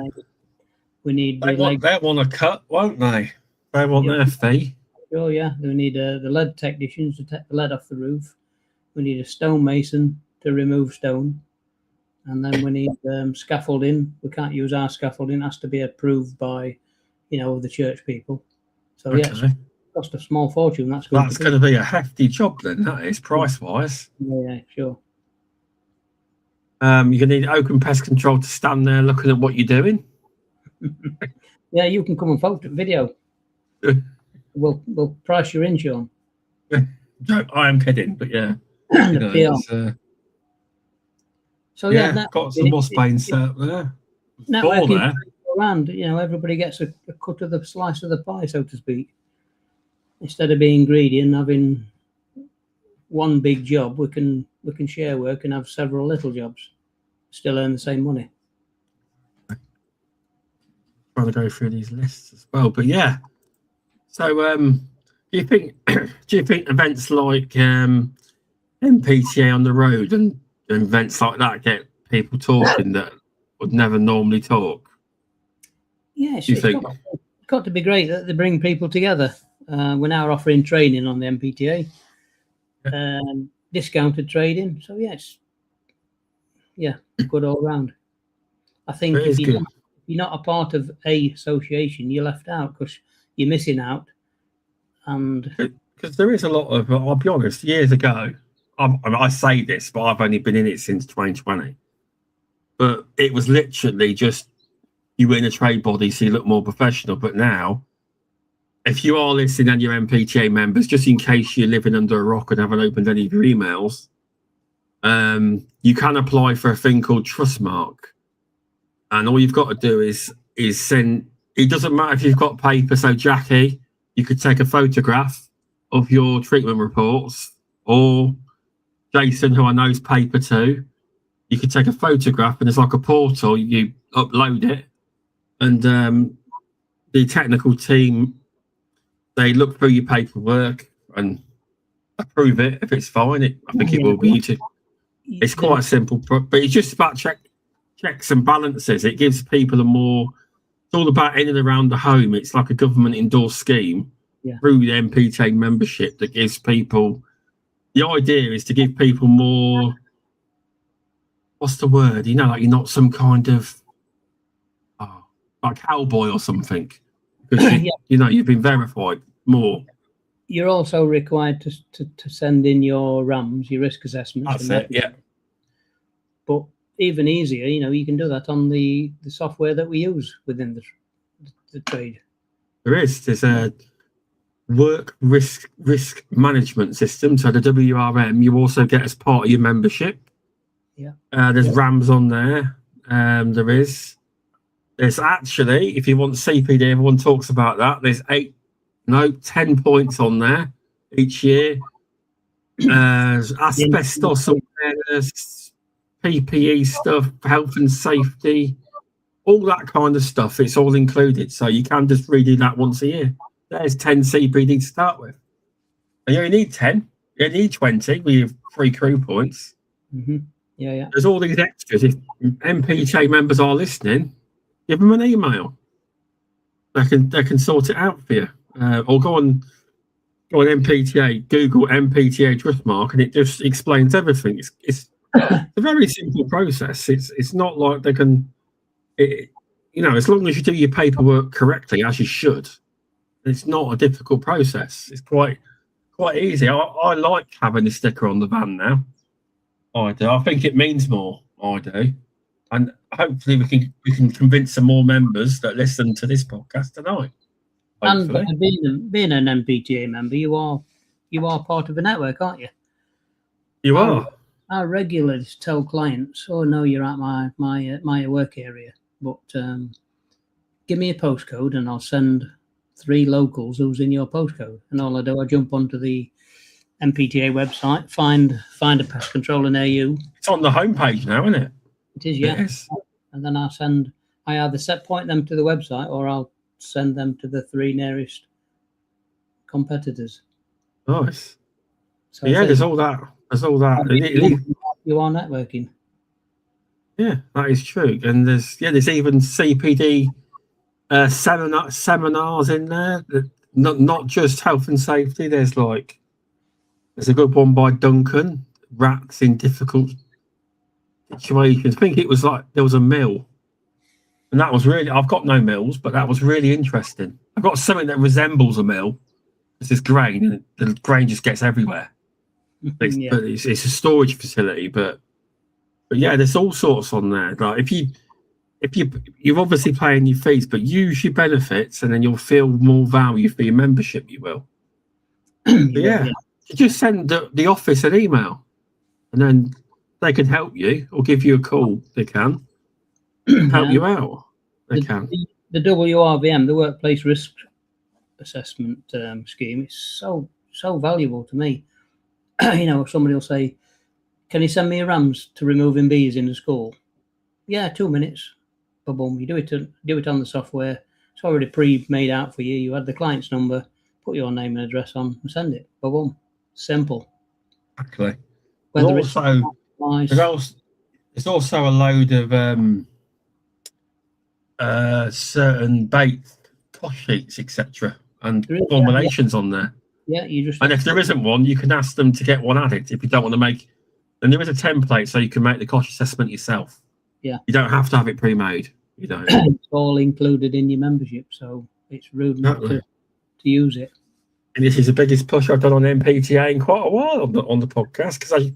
S2: We need.
S1: They want a cut, won't they? They want their fee.
S2: Oh yeah, we need the lead technicians to take the lead off the roof. We need a stonemason to remove stone, and then we need scaffolding. We can't use our scaffolding; it has to be approved by, the church people. So it cost a small fortune. That's going to
S1: be a hefty job, then. That is, price-wise.
S2: Yeah, sure.
S1: You're gonna need open pest control to stand there looking at what you're doing.
S2: Yeah, you can come and photo video. We'll price you in, Sean.
S1: No, I am kidding, but yeah.
S2: So
S1: got some more Spain set there.
S2: Networking around, everybody gets a cut of the slice of the pie, so to speak. Instead of being greedy and having one big job, we can share work and have several little jobs, still earn the same money.
S1: Trying to go through these lists as well, but yeah. So, do you think events like MPTA on the road and events like that get people talking that would never normally talk?
S2: Yes, it's got to be great that they bring people together. We're now offering training on the MPTA, discounted trading. So yes, good all round. I think if you're not a part of a association, you're left out because you're missing out. And
S1: because there is a lot of, I'll be honest, years ago, I say this, but I've only been in it since 2020. But it was literally just you were in a trade body, so you look more professional. But now, if you are listening and you're MPTA members, just in case you're living under a rock and haven't opened any of your emails, you can apply for a thing called Trustmark. And all you've got to do is send. It doesn't matter if you've got paper. So Jackie, you could take a photograph of your treatment reports, or Jason, who I know is paper too. You could take a photograph, and it's like a portal. You upload it, and the technical team, they look through your paperwork and approve it. If it's fine, I think it will be. It's quite simple, but it's just about checks and balances. It gives people it's all about in and around the home. It's like a government endorsed scheme through the MPTA membership that gives people, the idea is to give people more, what's the word? Like you're not some kind of like cowboy or something. Because you've been verified more.
S2: You're also required to send in your RAMs, your risk assessments.
S1: That's it, yeah.
S2: But even easier, you can do that on the software that we use within the trade.
S1: There's a work risk management system. So the WRM you also get as part of your membership.
S2: Yeah.
S1: There's RAMs on there. There's actually, if you want CPD, everyone talks about that. There's 10 points on there each year. Asbestos awareness, PPE stuff, health and safety, all that kind of stuff. It's all included. So you can just redo that once a year. There's 10 CPD to start with. And you only need 10. You only need 20 with your 3 crew points.
S2: Mm-hmm. Yeah.
S1: There's all these extras. If MPTA members are listening, give them an email. They can sort it out for you. Or go on MPTA, Google MPTA Trustmark, and it just explains everything. It's a very simple process. It's not like they can, as long as you do your paperwork correctly, as you should, it's not a difficult process. It's quite easy. I like having the sticker on the van now. I do. I think it means more. I do, and hopefully we can convince some more members that listen to this podcast tonight. Hopefully.
S2: And being an MPTA member, you are part of a network, aren't you?
S1: You are.
S2: I regularly tell clients, "Oh no, you're at my work area, but give me a postcode, and I'll send 3 locals who's in your postcode." And all I do, I jump onto the MPTA website, find a pest controller near you.
S1: It's on the homepage now, isn't it?
S2: It is, yeah. Yes. And then I either point them to the website, or I'll send them to the 3 nearest competitors.
S1: Nice. So yeah, there's all that.
S2: You are networking.
S1: Yeah, that is true. And there's even CPD seminars in there. Not just health and safety. There's a good one by Duncan, rats in difficult situations. I think it was there was a mill. And that was I've got no mills, but that was really interesting. I've got something that resembles a mill. It's this grain, and the grain just gets everywhere. But it's a storage facility. But yeah, there's all sorts on there. Like if you're obviously paying your fees, but use your benefits, and then you'll feel more value for your membership. You will. Yeah. You just send the office an email, and then they can help you or give you a call. They can help you out. They can.
S2: The WRVM, the Workplace Risk Assessment scheme, is so valuable to me. Somebody will say, "Can you send me a RAMS to removing bees in the school?" Yeah, 2 minutes. Boom. You do it on the software. It's already pre-made out for you. You add the client's number, put your name and address on, and send it. Boom. Simple.
S1: Exactly. There's also a load of certain bait cost sheets, etc., and formulations on there.
S2: Yeah,
S1: and if there isn't one, you can ask them to get one added if you don't want to make. And there is a template so you can make the cost assessment yourself.
S2: Yeah,
S1: you don't have to have it pre-made. You don't.
S2: It's all included in your membership, so it's rude not to use it.
S1: And this is the biggest push I've done on MPTA in quite a while on the podcast, because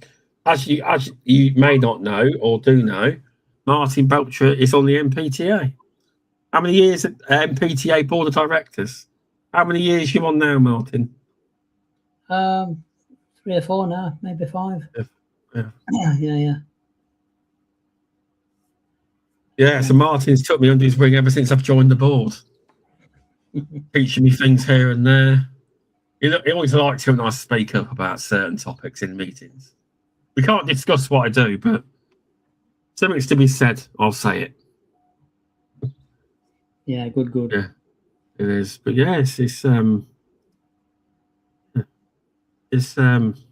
S1: as you may not know or do know, Martyn Belcher is on the MPTA. How many years at MPTA Board of Directors? How many years you on now, Martyn?
S2: 3 or 4 now, maybe 5. Yeah.
S1: Yeah, so Martyn's took me under his wing ever since I've joined the board. Teaching me things here and there. He always likes it when I speak up about certain topics in meetings. We can't discuss what I do, but something's to be said, I'll say it.
S2: Yeah, good.
S1: Yeah, it is. But yes,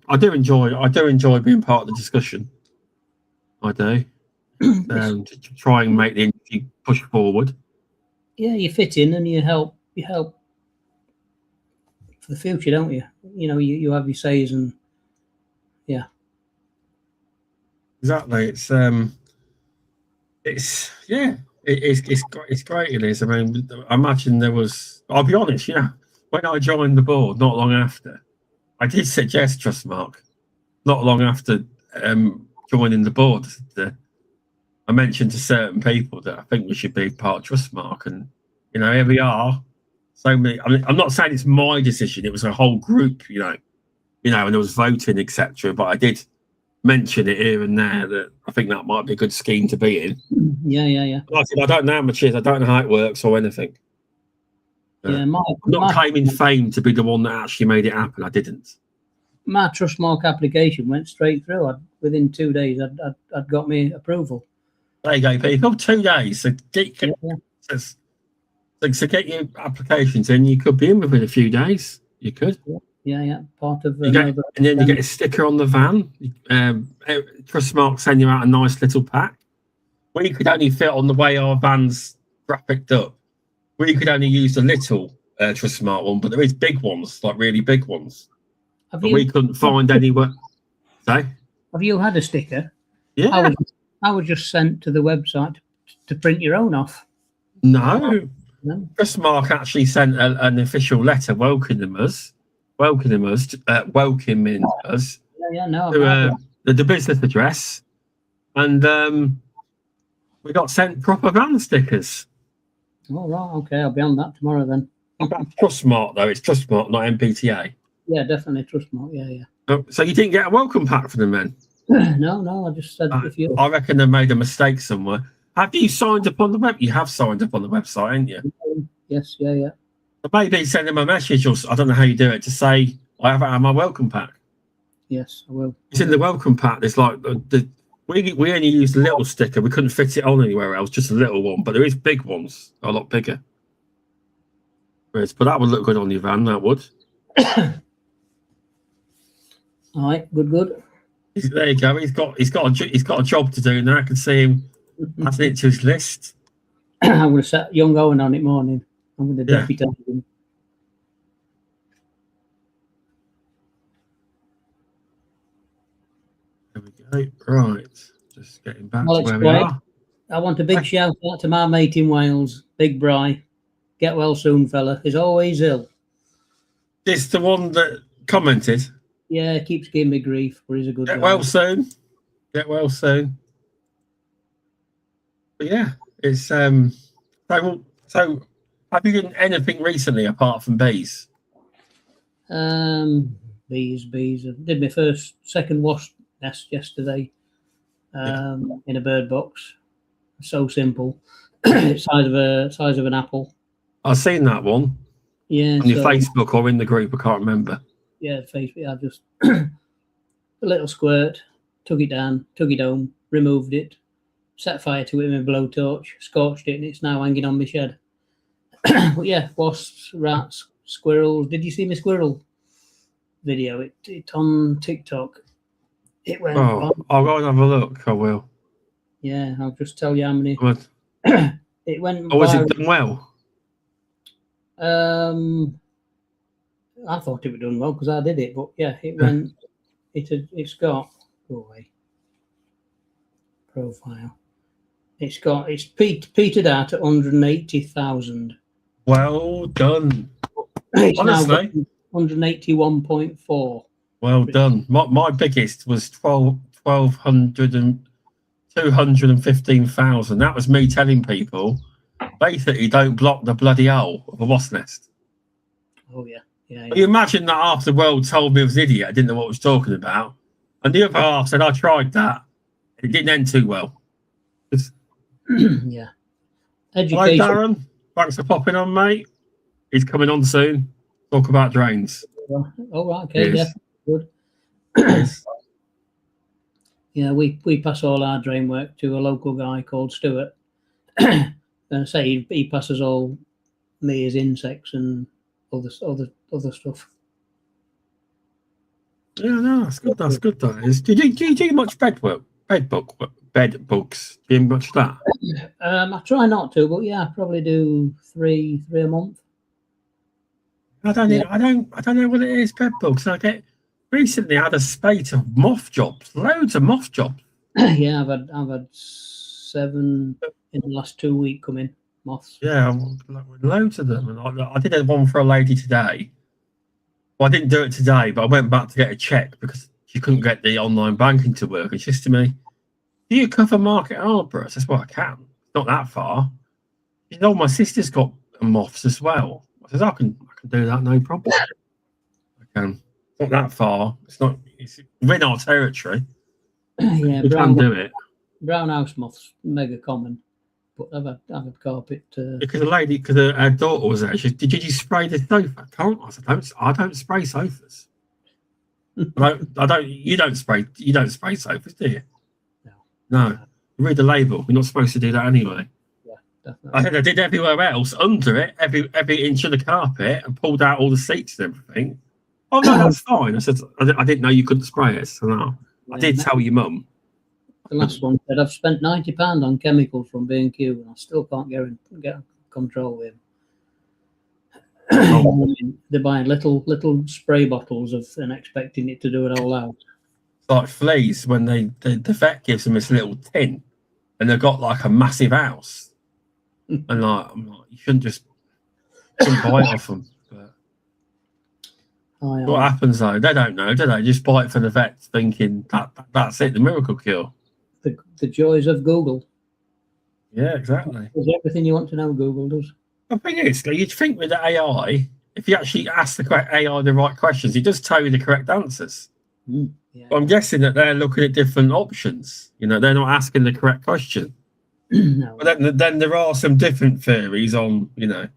S1: I do enjoy being part of the discussion. I do. To try and make the industry push forward.
S2: Yeah, you fit in and you help for the future, don't you? You have your says, and yeah.
S1: Exactly. It's great. It is. I mean, I imagine there was. I'll be honest. When I joined the board, not long after, I did suggest Trustmark. Not long after joining the board, I mentioned to certain people that I think we should be part of Trustmark, and here we are. So many. I mean, I'm not saying it's my decision; it was a whole group, and there was voting, etc. But I did mention it here and there that I think that might be a good scheme to be in.
S2: Yeah.
S1: Like I don't know how much it is. I don't know how it works or anything.
S2: I'm
S1: not claiming fame to be the one that actually made it happen. I didn't.
S2: My Trustmark application went straight through. Within 2 days, I'd got me approval.
S1: There you go, people. 2 days. So get your applications in. You could be in within a few days. You could.
S2: Yeah. Part of
S1: and then you get a sticker on the van. Trustmark send you out a nice little pack. We could only fit on the way our van's graphicked up. We could only use the little Trustmark one, but there is big ones, like really big ones. We couldn't find anywhere. So,
S2: have you had a sticker?
S1: Yeah.
S2: I was just sent to the website to print your own off.
S1: No. Trustmark actually sent an official letter welcoming us to the business address, and we got sent proper van stickers.
S2: Oh, right, okay, I'll be on that tomorrow then.
S1: Trustmark though, it's Trustmark, not MPTA.
S2: Yeah, definitely Trustmark. Yeah.
S1: Oh, so you didn't get a welcome pack for them then?
S2: No, I just said if you.
S1: I reckon they made a mistake somewhere. Have you signed up on the web? You have signed up on the website, haven't you?
S2: Yes, yeah.
S1: But maybe send them a message, or I don't know how you do it, to say I haven't had my welcome pack.
S2: Yes, I will.
S1: It's in the welcome pack. There's like we only used a little sticker. We couldn't fit it on anywhere else, just a little one. But there is big ones, a lot bigger. But that would look good on your van. That would.
S2: All right, good.
S1: There you go. He's got a job to do now. I can see him adding it to his list.
S2: I'm going to set young Owen on it morning. I'm going to deputise him.
S1: There we go. Right. Just getting back to where we are.
S2: I want a big shout out to my mate in Wales, Big Bry. Get well soon, fella. He's always ill.
S1: This the one that commented?
S2: Yeah, keeps giving me grief, but he's a good guy.
S1: Get well soon. But yeah, it's so have you done anything recently apart from bees?
S2: Bees. I did my second wasp nest yesterday in a bird box. So simple. size of an apple.
S1: I've seen that one.
S2: Yeah.
S1: On your Facebook or in the group, I can't remember.
S2: Yeah, Facebook. I just a little squirt, took it down, took it home, removed it, set fire to it with a blowtorch, scorched it, and it's now hanging on my shed. But yeah, wasps, rats, squirrels. Did you see my squirrel video? It on TikTok. It went.
S1: Oh, I'll go and have a look. I will.
S2: Yeah, I'll just tell you how many. It went.
S1: Oh, was it done well?
S2: I thought it was done well because I did it, but yeah, it went. It's got. Go away. Profile. It's petered out at 180,000.
S1: Well done.
S2: It's
S1: honestly,
S2: now 181.4.
S1: Well done. My biggest was 1,200 and 215,000. That was me telling people basically don't block the bloody hole of a wasp nest.
S2: Oh yeah.
S1: But you imagine that half the world told me I was an idiot, I didn't know what I was talking about, and the other half said I tried that. It didn't end too well.
S2: Yeah. Education.
S1: Hi Darren, thanks for popping on, mate. He's coming on soon. Talk about drains.
S2: Oh right, okay, yes. Yeah, good. Yeah, we pass all our drain work to a local guy called Stuart. And I say he passes all me as insects and other stuff.
S1: Yeah, no, that's good. That's good. That is. Do you do much bed bugs? Do you do much of that?
S2: I try not to, but yeah, I probably do three a month.
S1: I don't know what it is. Bed bugs. Recently I had a spate of moth jobs. Loads of moth jobs.
S2: Yeah, I've had 7 in the last 2 weeks coming. Moths.
S1: Yeah, loads of them. And I did one for a lady today. Well, I didn't do it today, but I went back to get a check because she couldn't get the online banking to work. And she said to me, "Do you cover Market Harborough?" I said, "Well, I can. It's not that far." She said, "Oh, my sister's got moths as well." I said, I can do that, no problem. I can. It's not that far. It's within our territory.
S2: Yeah,
S1: we can do it.
S2: Brown house moths, mega common. But I've had carpet.
S1: Because her daughter was there. She said, "Did you spray the sofa?" I said, I don't spray sofas. I don't. You don't spray sofas, do you? No. Read the label. We're not supposed to do that anyway.
S2: Yeah, definitely.
S1: I said I did everywhere else under it, every inch of the carpet, and pulled out all the seats and everything. Oh no, that's fine. I said I didn't know you couldn't spray it. So no, I did tell your mum.
S2: The last one said, I've spent £90 on chemicals from B&Q and I still can't get control with them. They're buying little spray bottles and expecting it to do it all out.
S1: It's like fleas when the vet gives them this little tin and they've got like a massive house. And I'm like, you shouldn't buy it off them. But what happens though? They don't know, do they? Just buy it for the vet thinking that's it, the miracle cure.
S2: The joys of Google.
S1: Yeah, exactly.
S2: There's everything you want to know, Google does.
S1: The thing is, you'd think with the AI, if you actually ask the correct AI the right questions, it does tell you the correct answers.
S2: Yeah.
S1: But I'm guessing that they're looking at different options. You know, they're not asking the correct question.
S2: No.
S1: But then there are some different theories on, you know.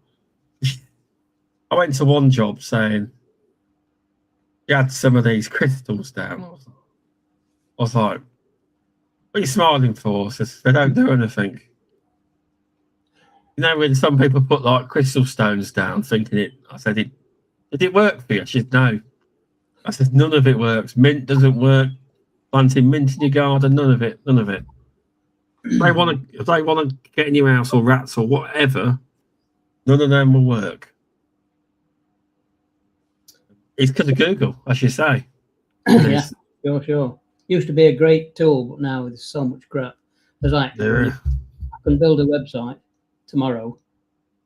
S1: I went to one job saying you had some of these crystals down. I was like, what are you smiling for? Says, they don't do anything. You know, when some people put like crystal stones down, thinking it. I said, did it work for you? She said, no. I said, none of it works. Mint doesn't work. Planting mint in your garden, none of it. If they want to get in your house or rats or whatever, none of them will work. It's because of Google, as you say.
S2: Yeah, sure. Used to be a great tool, but now there's so much crap. There's like, I can build a website tomorrow,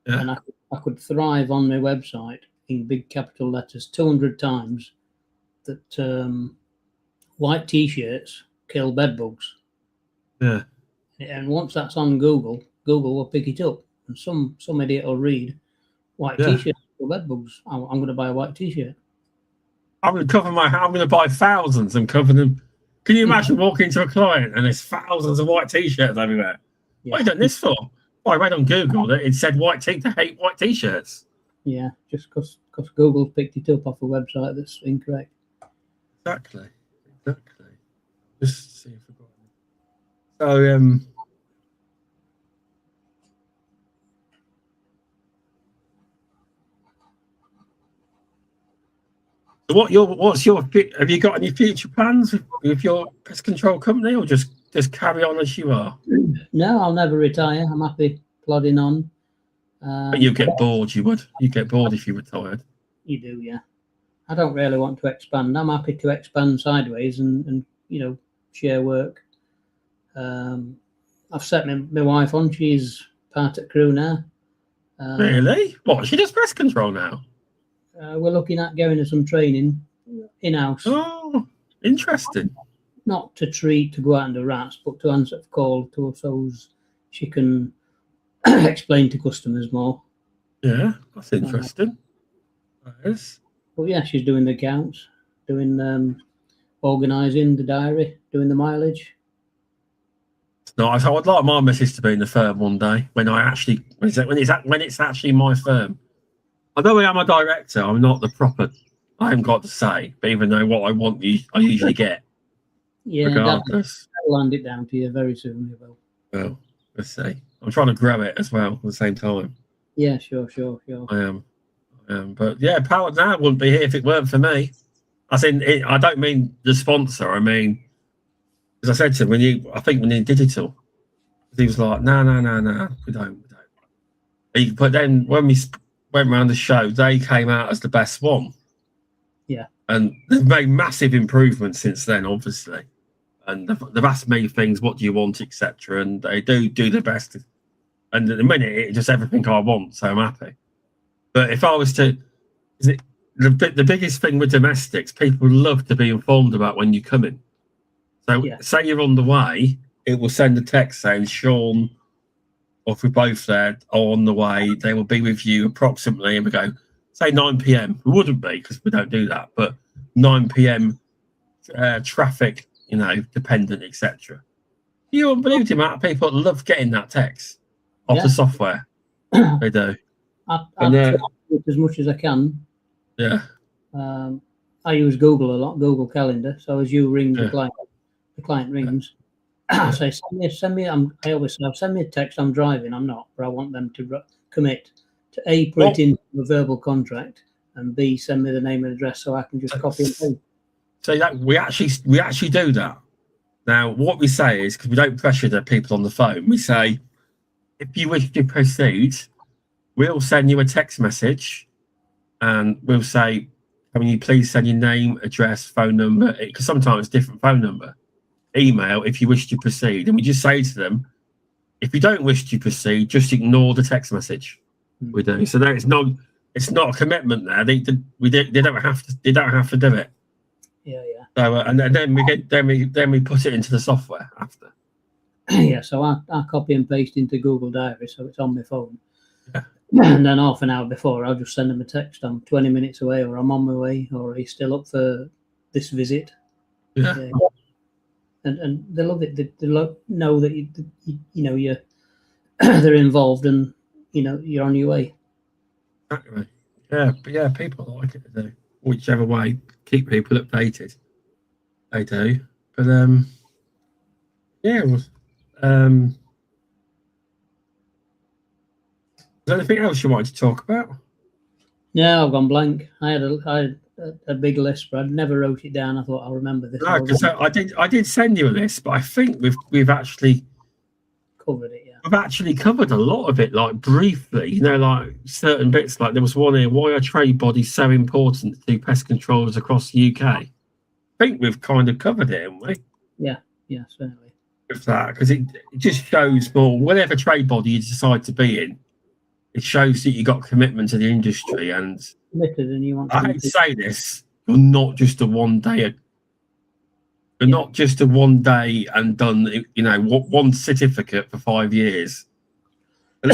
S2: and I could thrive on my website in big capital letters 200 times that white t-shirts kill bed bugs.
S1: Yeah.
S2: And once that's on Google will pick it up, and some idiot will read white t-shirts kill bed bugs. I'm going to buy a white t-shirt.
S1: I'm going to buy thousands and cover them. Can you imagine walking into a client and there's thousands of white t-shirts everywhere? Yeah. What have you done this for? I read on Google that it said they hate white t-shirts.
S2: Yeah, just because Google picked it up off a website that's incorrect.
S1: Exactly. Just see if I've got it. So, have you got any future plans with your pest control company, or just carry on as you are?
S2: No, I'll never retire. I'm happy plodding on.
S1: But you get bored. You get bored if you retired.
S2: You do, yeah. I don't really want to expand. I'm happy to expand sideways and share work. I've set my wife on. She's part of crew now.
S1: Really? What? She does pest control now?
S2: We're looking at going to some training in-house.
S1: Oh, interesting.
S2: Not to treat, to go out into rats, but to answer the call to so she can explain to customers more.
S1: Yeah, that's interesting. That is.
S2: But yeah, she's doing the accounts, doing organising the diary, doing the mileage.
S1: Nice. I would like my missus to be in the firm one day when it's actually my firm. Although I am a director, I'm not the proper. I haven't got to say, but even though what I want, I usually get.
S2: Yeah,
S1: regardless.
S2: That'll land it down to you very soon. You will.
S1: Well, let's see. I'm trying to grow it as well at the same time.
S2: Yeah, sure.
S1: I am. But yeah, Powered Now wouldn't be here if it weren't for me. I don't mean the sponsor. I mean, as I said to him, I think we need digital. He was like, no, we don't. But then when we went around the show, they came out as the best one.
S2: Yeah. And
S1: they've made massive improvements since then, obviously. And they've asked me things, what do you want, etc. And they do the best. And at the minute, it's just everything I want, so I'm happy. But if I was to, the biggest thing with domestics, people love to be informed about when you come in. So say you're on the way, it will send a text saying, Shaun, or if we're both there or on the way, they will be with you approximately, and we go, say 9 p.m. We wouldn't be because we don't do that, but 9 p.m. Traffic, dependent, etc. You won't believe the amount of people that love getting that text off the software. They do.
S2: I try it as much as I can.
S1: Yeah.
S2: I use Google a lot, Google Calendar. So as you ring the client rings. I say, send me. I always say, send me a text. I'm driving. I'm not, but I want them to commit to put it into a verbal contract and B, send me the name and address so I can just copy and paste.
S1: So that we actually do that. Now, what we say is, because we don't pressure the people on the phone, we say, if you wish to proceed, we'll send you a text message, and we'll say, can you please send your name, address, phone number, because sometimes it's different phone number, email, if you wish to proceed. And we just say to them, if you don't wish to proceed, just ignore the text message. We do. So there, it's not a commitment there. They don't have to do it.
S2: Yeah.
S1: So and then we put it into the software after.
S2: Yeah. So I copy and paste into Google Diary, so it's on my phone.
S1: Yeah.
S2: And then half an hour before, I'll just send them a text. I'm 20 minutes away, or I'm on my way, or are you still up for this visit?
S1: Yeah.
S2: And they love it. They know that you're they're involved, and you're on your way.
S1: Exactly. Yeah, but yeah, people like it. They do. Whichever way, keep people updated. They do. But yeah. Is there anything else you wanted to talk about?
S2: No, I've gone blank. I had a big list, but I never wrote it down. I thought I'll remember this.
S1: No, because I did send you a list, but I think we've actually
S2: covered it. Yeah,
S1: we've actually covered a lot of it, like briefly. Like certain bits. Like there was one here: why are trade bodies so important to pest controllers across the UK? I think we've kind of covered it, haven't we?
S2: Yeah, certainly.
S1: With that, because it just shows more. Whatever trade body you decide to be in, it shows that you got commitment to the industry and
S2: committed, and you want.
S1: I hate to say this, you're not just a one day. You're not just a one day and done. One certificate for 5 years. At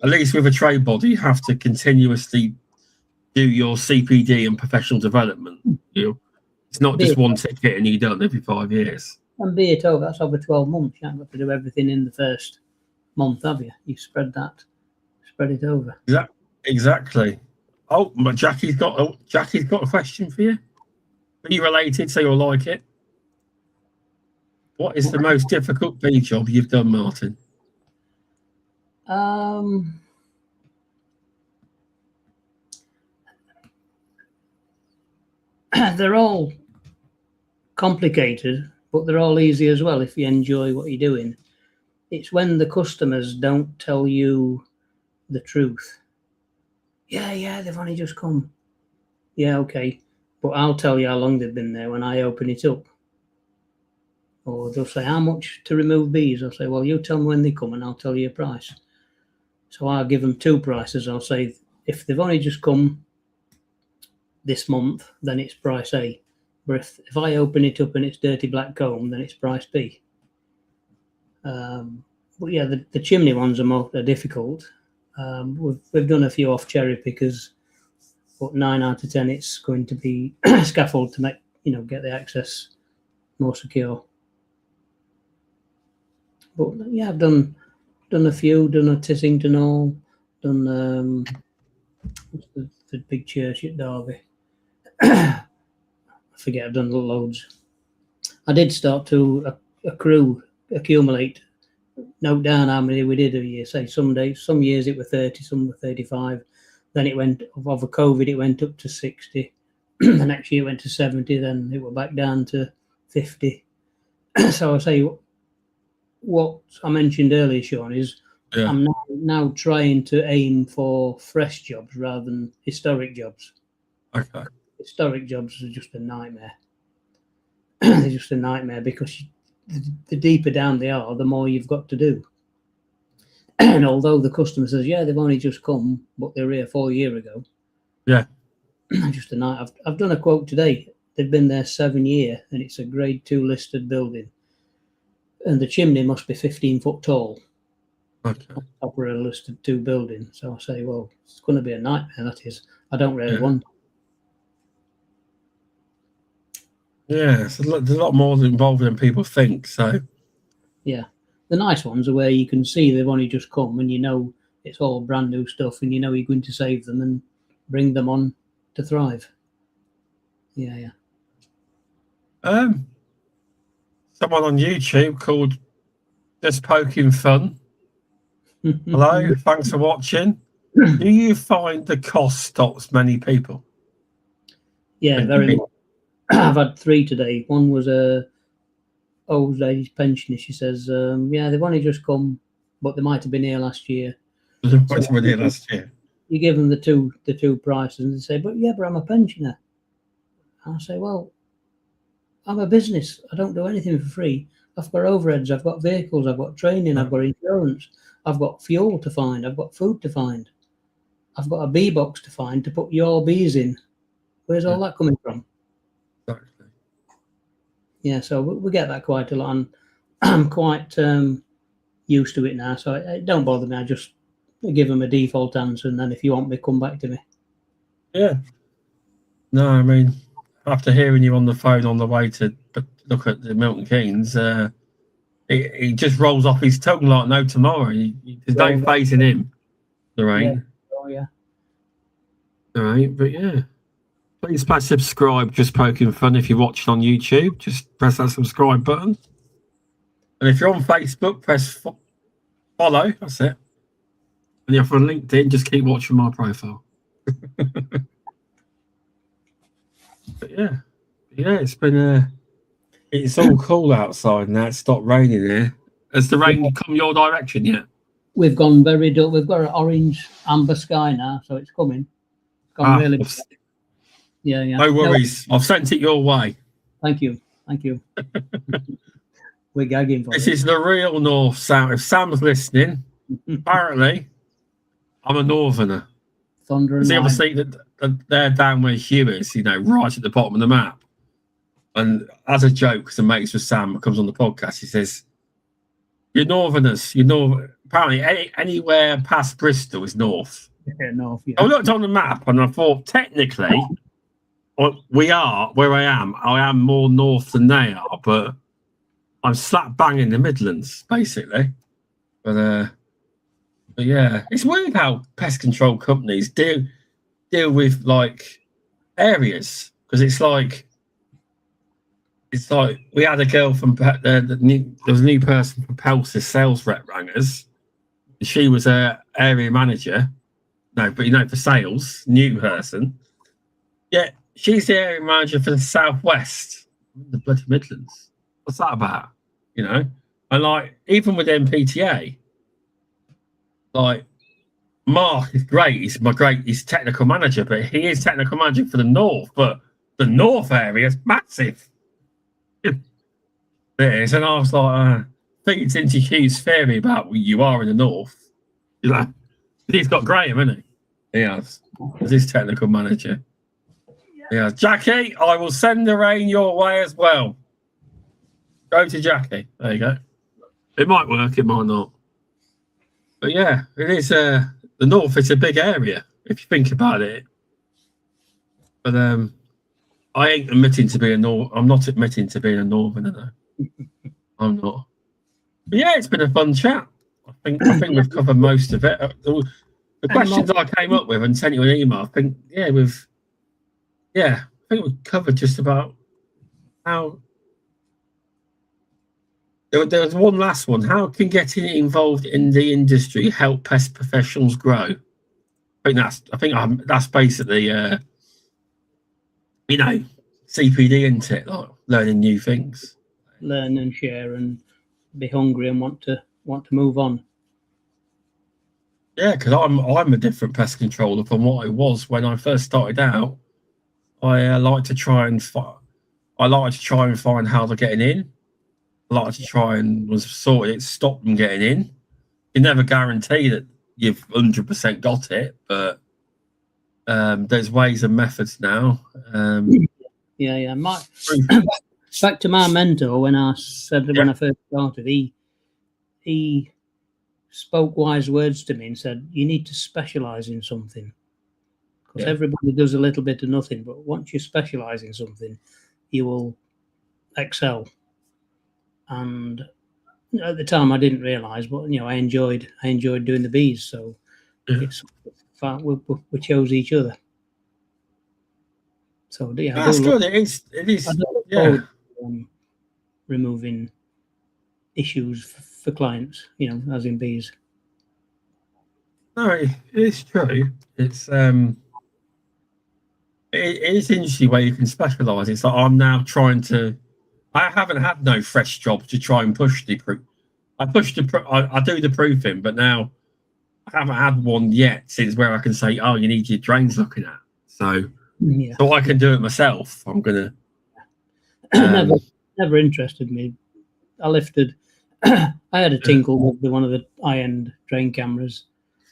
S1: least with a trade body, you have to continuously do your CPD and professional development. It's not just one ticket and you're done every 5 years.
S2: And be it over, that's over 12 months. You haven't got to do everything in the first month, have you? You've spread it over.
S1: Exactly. Oh, but Jackie's got a question for you. Are you related, so you'll like it? What is the most difficult bee job you've done, Martin?
S2: They're all complicated, but they're all easy as well if you enjoy what you're doing. It's when the customers don't tell you the truth. Yeah, they've only just come. Yeah, okay, but I'll tell you how long they've been there when I open it up. Or they'll say, how much to remove bees? I'll say, well, you tell me when they come and I'll tell you a price. So I'll give them two prices. I'll say, if they've only just come this month, then it's price A. But if I open it up and it's dirty black comb, then it's price B. But yeah, the chimney ones are difficult. We've done a few off cherry pickers, but 9 out of 10 it's going to be scaffold to make get the access more secure. But yeah, I've done a few. Done a Tissington Hall. Done the big church at Derby. I forget. I've done loads. I did start to accumulate. Note down how many we did a year. Say some years it were 30, some were 35. Then it went over COVID. It went up to 60. The next year it went to 70. Then it went back down to 50. So I say what I mentioned earlier, Shaun, is I'm now trying to aim for fresh jobs rather than historic jobs.
S1: Okay.
S2: Historic jobs are just a nightmare. They're just a nightmare because the deeper down they are, the more you've got to do. And although the customer says, yeah, they've only just come, but they were here 4 years ago.
S1: Yeah.
S2: Just a night. I've done a quote today. They've been there 7 years, and it's a grade 2 listed building. And the chimney must be 15 foot tall.
S1: Okay.
S2: Top of a listed 2 building. So I say, well, it's going to be a nightmare, that is. I don't really want.
S1: Yeah, so there's a lot more involved than people think. So,
S2: yeah, the nice ones are where you can see they've only just come, and it's all brand new stuff, and you're going to save them and bring them on to thrive. Yeah.
S1: Someone on YouTube called Just Poking Fun. Hello, thanks for watching. Do you find the cost stops many people?
S2: Yeah, very much. I've had 3 today. One was a old lady's pensioner. She says, yeah, they've only just come, but they might have been here last year.
S1: They might have been here last year.
S2: You give them the two prices, and they say, but I'm a pensioner. I say, well, I'm a business. I don't do anything for free. I've got overheads, I've got vehicles, I've got training, I've got insurance, I've got fuel to find, I've got food to find, I've got a bee box to find to put your bees in. Where's all that coming from?
S1: Exactly.
S2: Yeah, so we get that quite a lot, and I'm quite used to it now, so it don't bother me. I just give them a default answer, and then if you want me, come back to me.
S1: Yeah. No, I mean, after hearing you on the phone on the way to look at the Milton Keynes, he just rolls off his tongue like no tomorrow. There's no phasing him. All right.
S2: Yeah. Oh, yeah.
S1: All right, but yeah. Please press subscribe, just poking fun. If you're watching on YouTube, just press that subscribe button. And if you're on Facebook, press follow. That's it. And if you're on LinkedIn, just keep watching my profile. But yeah, it's been it's all cool outside now. It's stopped raining here. Has the rain come your direction yet?
S2: We've gone very dull. We've got an orange amber sky now, so it's coming. It's gone really. Yeah.
S1: No worries. No. I've sent it your way.
S2: Thank you. We're gagging for
S1: this. Is the real north south. If Sam's listening, apparently, I'm a northerner.
S2: Thunder and
S1: obviously they're down where Hugh is, right at the bottom of the map. And as a joke, the mates with Sam comes on the podcast, he says, "You're northerners. Apparently, anywhere past Bristol is north."
S2: Yeah, north. Yeah.
S1: I looked on the map and I thought, technically, we are where I am. I am more north than they are, but I'm slap bang in the Midlands, basically. But yeah, it's weird how pest control companies deal with like areas, because it's like we had a girl from there was a new person from Pest sales rep rang us. She was a area manager. No, but for sales, new person. Yeah, she's the area manager for the Southwest, the bloody Midlands. What's that about? And like even with MPTA, like Mark is great. He's technical manager, but he is technical manager for the North. But the North area is massive. It is, and I was like, I think it's into Hugh's theory about where you are in the North. He's got Graham, hasn't he? He has. He's his technical manager. Yeah, Jackie, I will send the rain your way as well. Go to Jackie. There you go. It might work, it might not. But yeah, it is. The North is a big area if you think about it. But I ain't admitting to be I'm not admitting to being a northerner. I'm not. But yeah, it's been a fun chat. I think we've covered most of it. The questions I came up with and sent you an email. I think we've covered just about how. There was one last one. How can getting involved in the industry help pest professionals grow? I think that's basically CPD, isn't it? Like learning new things.
S2: Learn and share and be hungry and want to move on.
S1: Yeah, because I'm a different pest controller from what I was when I first started out. I like to try and find how they're getting in. I like to try and stop them getting in. You never guarantee that you've 100% got it, but there's ways and methods now.
S2: Yeah. Back to my mentor, when I said when I first started, he spoke wise words to me and said, "You need to specialize in something, because everybody does a little bit of nothing, but once you specialize in something, you will excel." And at the time, I didn't realize, but I enjoyed doing the bees, so it's we chose each other. So
S1: that's good. It is.
S2: Removing issues for clients, as in bees.
S1: No, it's true. It is interesting where you can specialise. It's like I'm now trying to. I haven't had no fresh job to try and push the proof. I push the. I do the proofing, but now I haven't had one yet since where I can say, "Oh, you need your drains looking at." So I can do it myself. I'm gonna.
S2: Never interested me. I lifted. I had a tinkle with one of the high-end drain cameras.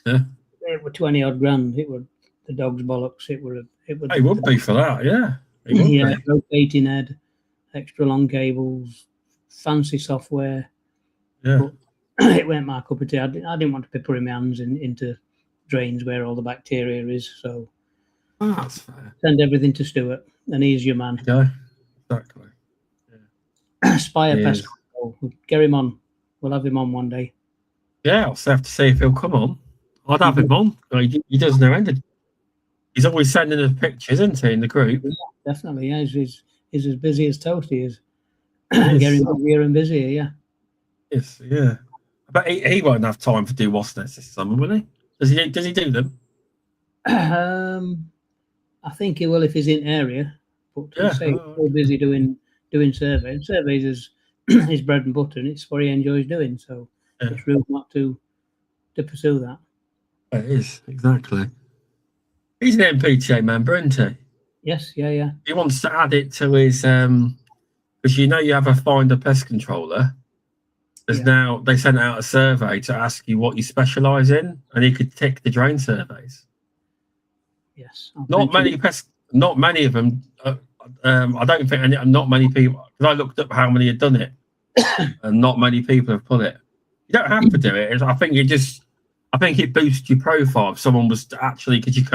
S1: Yeah.
S2: It were 20 odd grand. It were the dog's bollocks. It would
S1: be for that, yeah.
S2: Yeah, rotating head, extra long cables, fancy software.
S1: Yeah.
S2: But it went my cup of tea. I didn't want to be putting my hands into drains where all the bacteria is. So
S1: that's fair.
S2: Send everything to Stuart, and he's your man.
S1: Yeah, exactly.
S2: Yeah. Spire Pest. Get him on. We'll have him on one day.
S1: Yeah, I'll have to see if he'll come on. I'd have him on. He does no end. He's always sending us pictures, isn't he, in the group?
S2: Yeah, definitely. Yeah, he's as busy as Toasty is. Getting busier and busier, yeah.
S1: Yes, yeah. But he won't have time to do wasp nests this summer, will he? Does he do them?
S2: I think he will if he's in area. But he's so busy doing surveys. Surveys is his bread and butter, and it's what he enjoys doing. So it's rude not to pursue that.
S1: It is, exactly. He's an MPTA member, isn't he?
S2: Yes, yeah.
S1: He wants to add it to his because you have a finder pest controller. There's now they sent out a survey to ask you what you specialise in, and he could tick the drain surveys.
S2: Yes,
S1: not many of them. I don't think not many people. Because I looked up how many had done it, and not many people have put it. You don't have to do it. I think it boosts your profile if someone was to actually, because you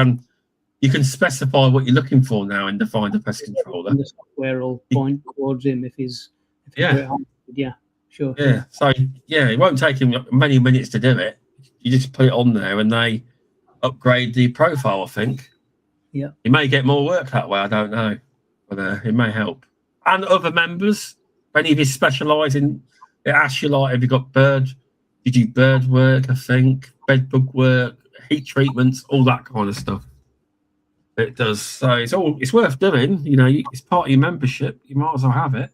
S1: can specify what you're looking for now in the finder pest controller.
S2: And the software will point towards him if he's yeah, sure.
S1: Yeah, so it won't take him many minutes to do it. You just put it on there, and they upgrade the profile. I think.
S2: Yeah.
S1: You may get more work that way. I don't know, but it may help. And other members, if any of you specialise in, it asks you like, have you got bird? You do bird work, I think, bed bug work, heat treatments, all that kind of stuff. It does. So it's worth doing. It's part of your membership. You might as well have it.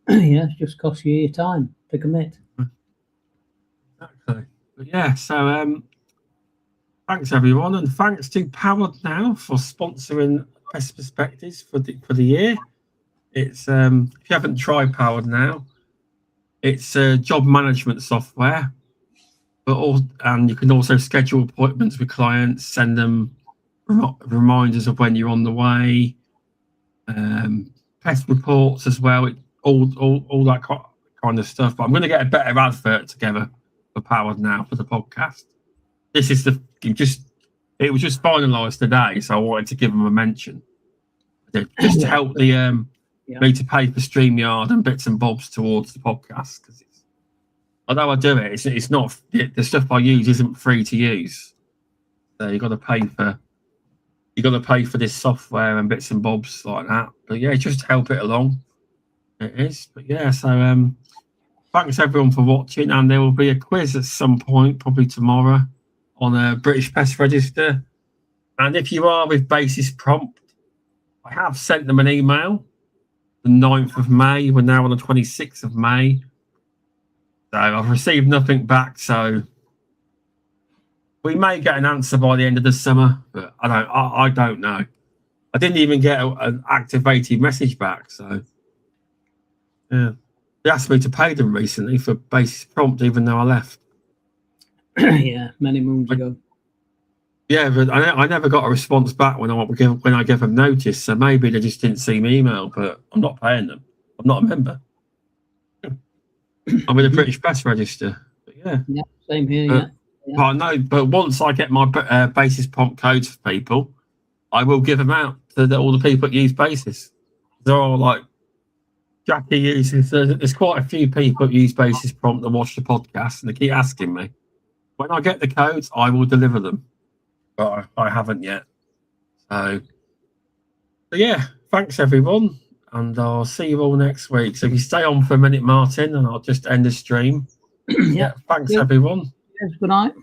S2: Yeah, it just costs you your time to commit.
S1: Exactly. But yeah, so thanks everyone, and thanks to Powered Now for sponsoring Pest Perspectives for the year. It's if you haven't tried Powered Now, it's a job management software, and you can also schedule appointments with clients, send them reminders of when you're on the way, pest reports as well, all that kind of stuff. But I'm going to get a better advert together for Powered Now for the podcast. This is it was just finalised today, so I wanted to give them a mention, just to help the me to pay for StreamYard and bits and bobs towards the podcast. Because although I do it, it's not the stuff I use isn't free to use. So you got to pay for this software and bits and bobs like that. But yeah, just to help it along. It is. But yeah, so thanks everyone for watching, and there will be a quiz at some point, probably tomorrow, on a British Pest Register. And if you are with Basis Prompt, I have sent them an email the 9th of May. We're now on the 26th of May. So I've received nothing back, so we may get an answer by the end of the summer, but I don't know. I didn't even get an activated message back, so yeah. They asked me to pay them recently for Basis Prompt, even though I left.
S2: Yeah, many moons ago.
S1: Yeah, but I never got a response back when I gave them notice, so maybe they just didn't see my email, but I'm not paying them. I'm not a member. I'm in the British Pest Register. But
S2: yeah, same here,
S1: But I know, but once I get my Basis Prompt codes for people, I will give them out to all the people that use Basis. They're all like, Jackie uses, there's quite a few people that use Basis Prompt that watch the podcast, and they keep asking me. When I get the codes, I will deliver them. But I haven't yet. So yeah, thanks everyone, and I'll see you all next week. So if you stay on for a minute, Martin, and I'll just end the stream. Yeah, thanks everyone.
S2: Yes, good night.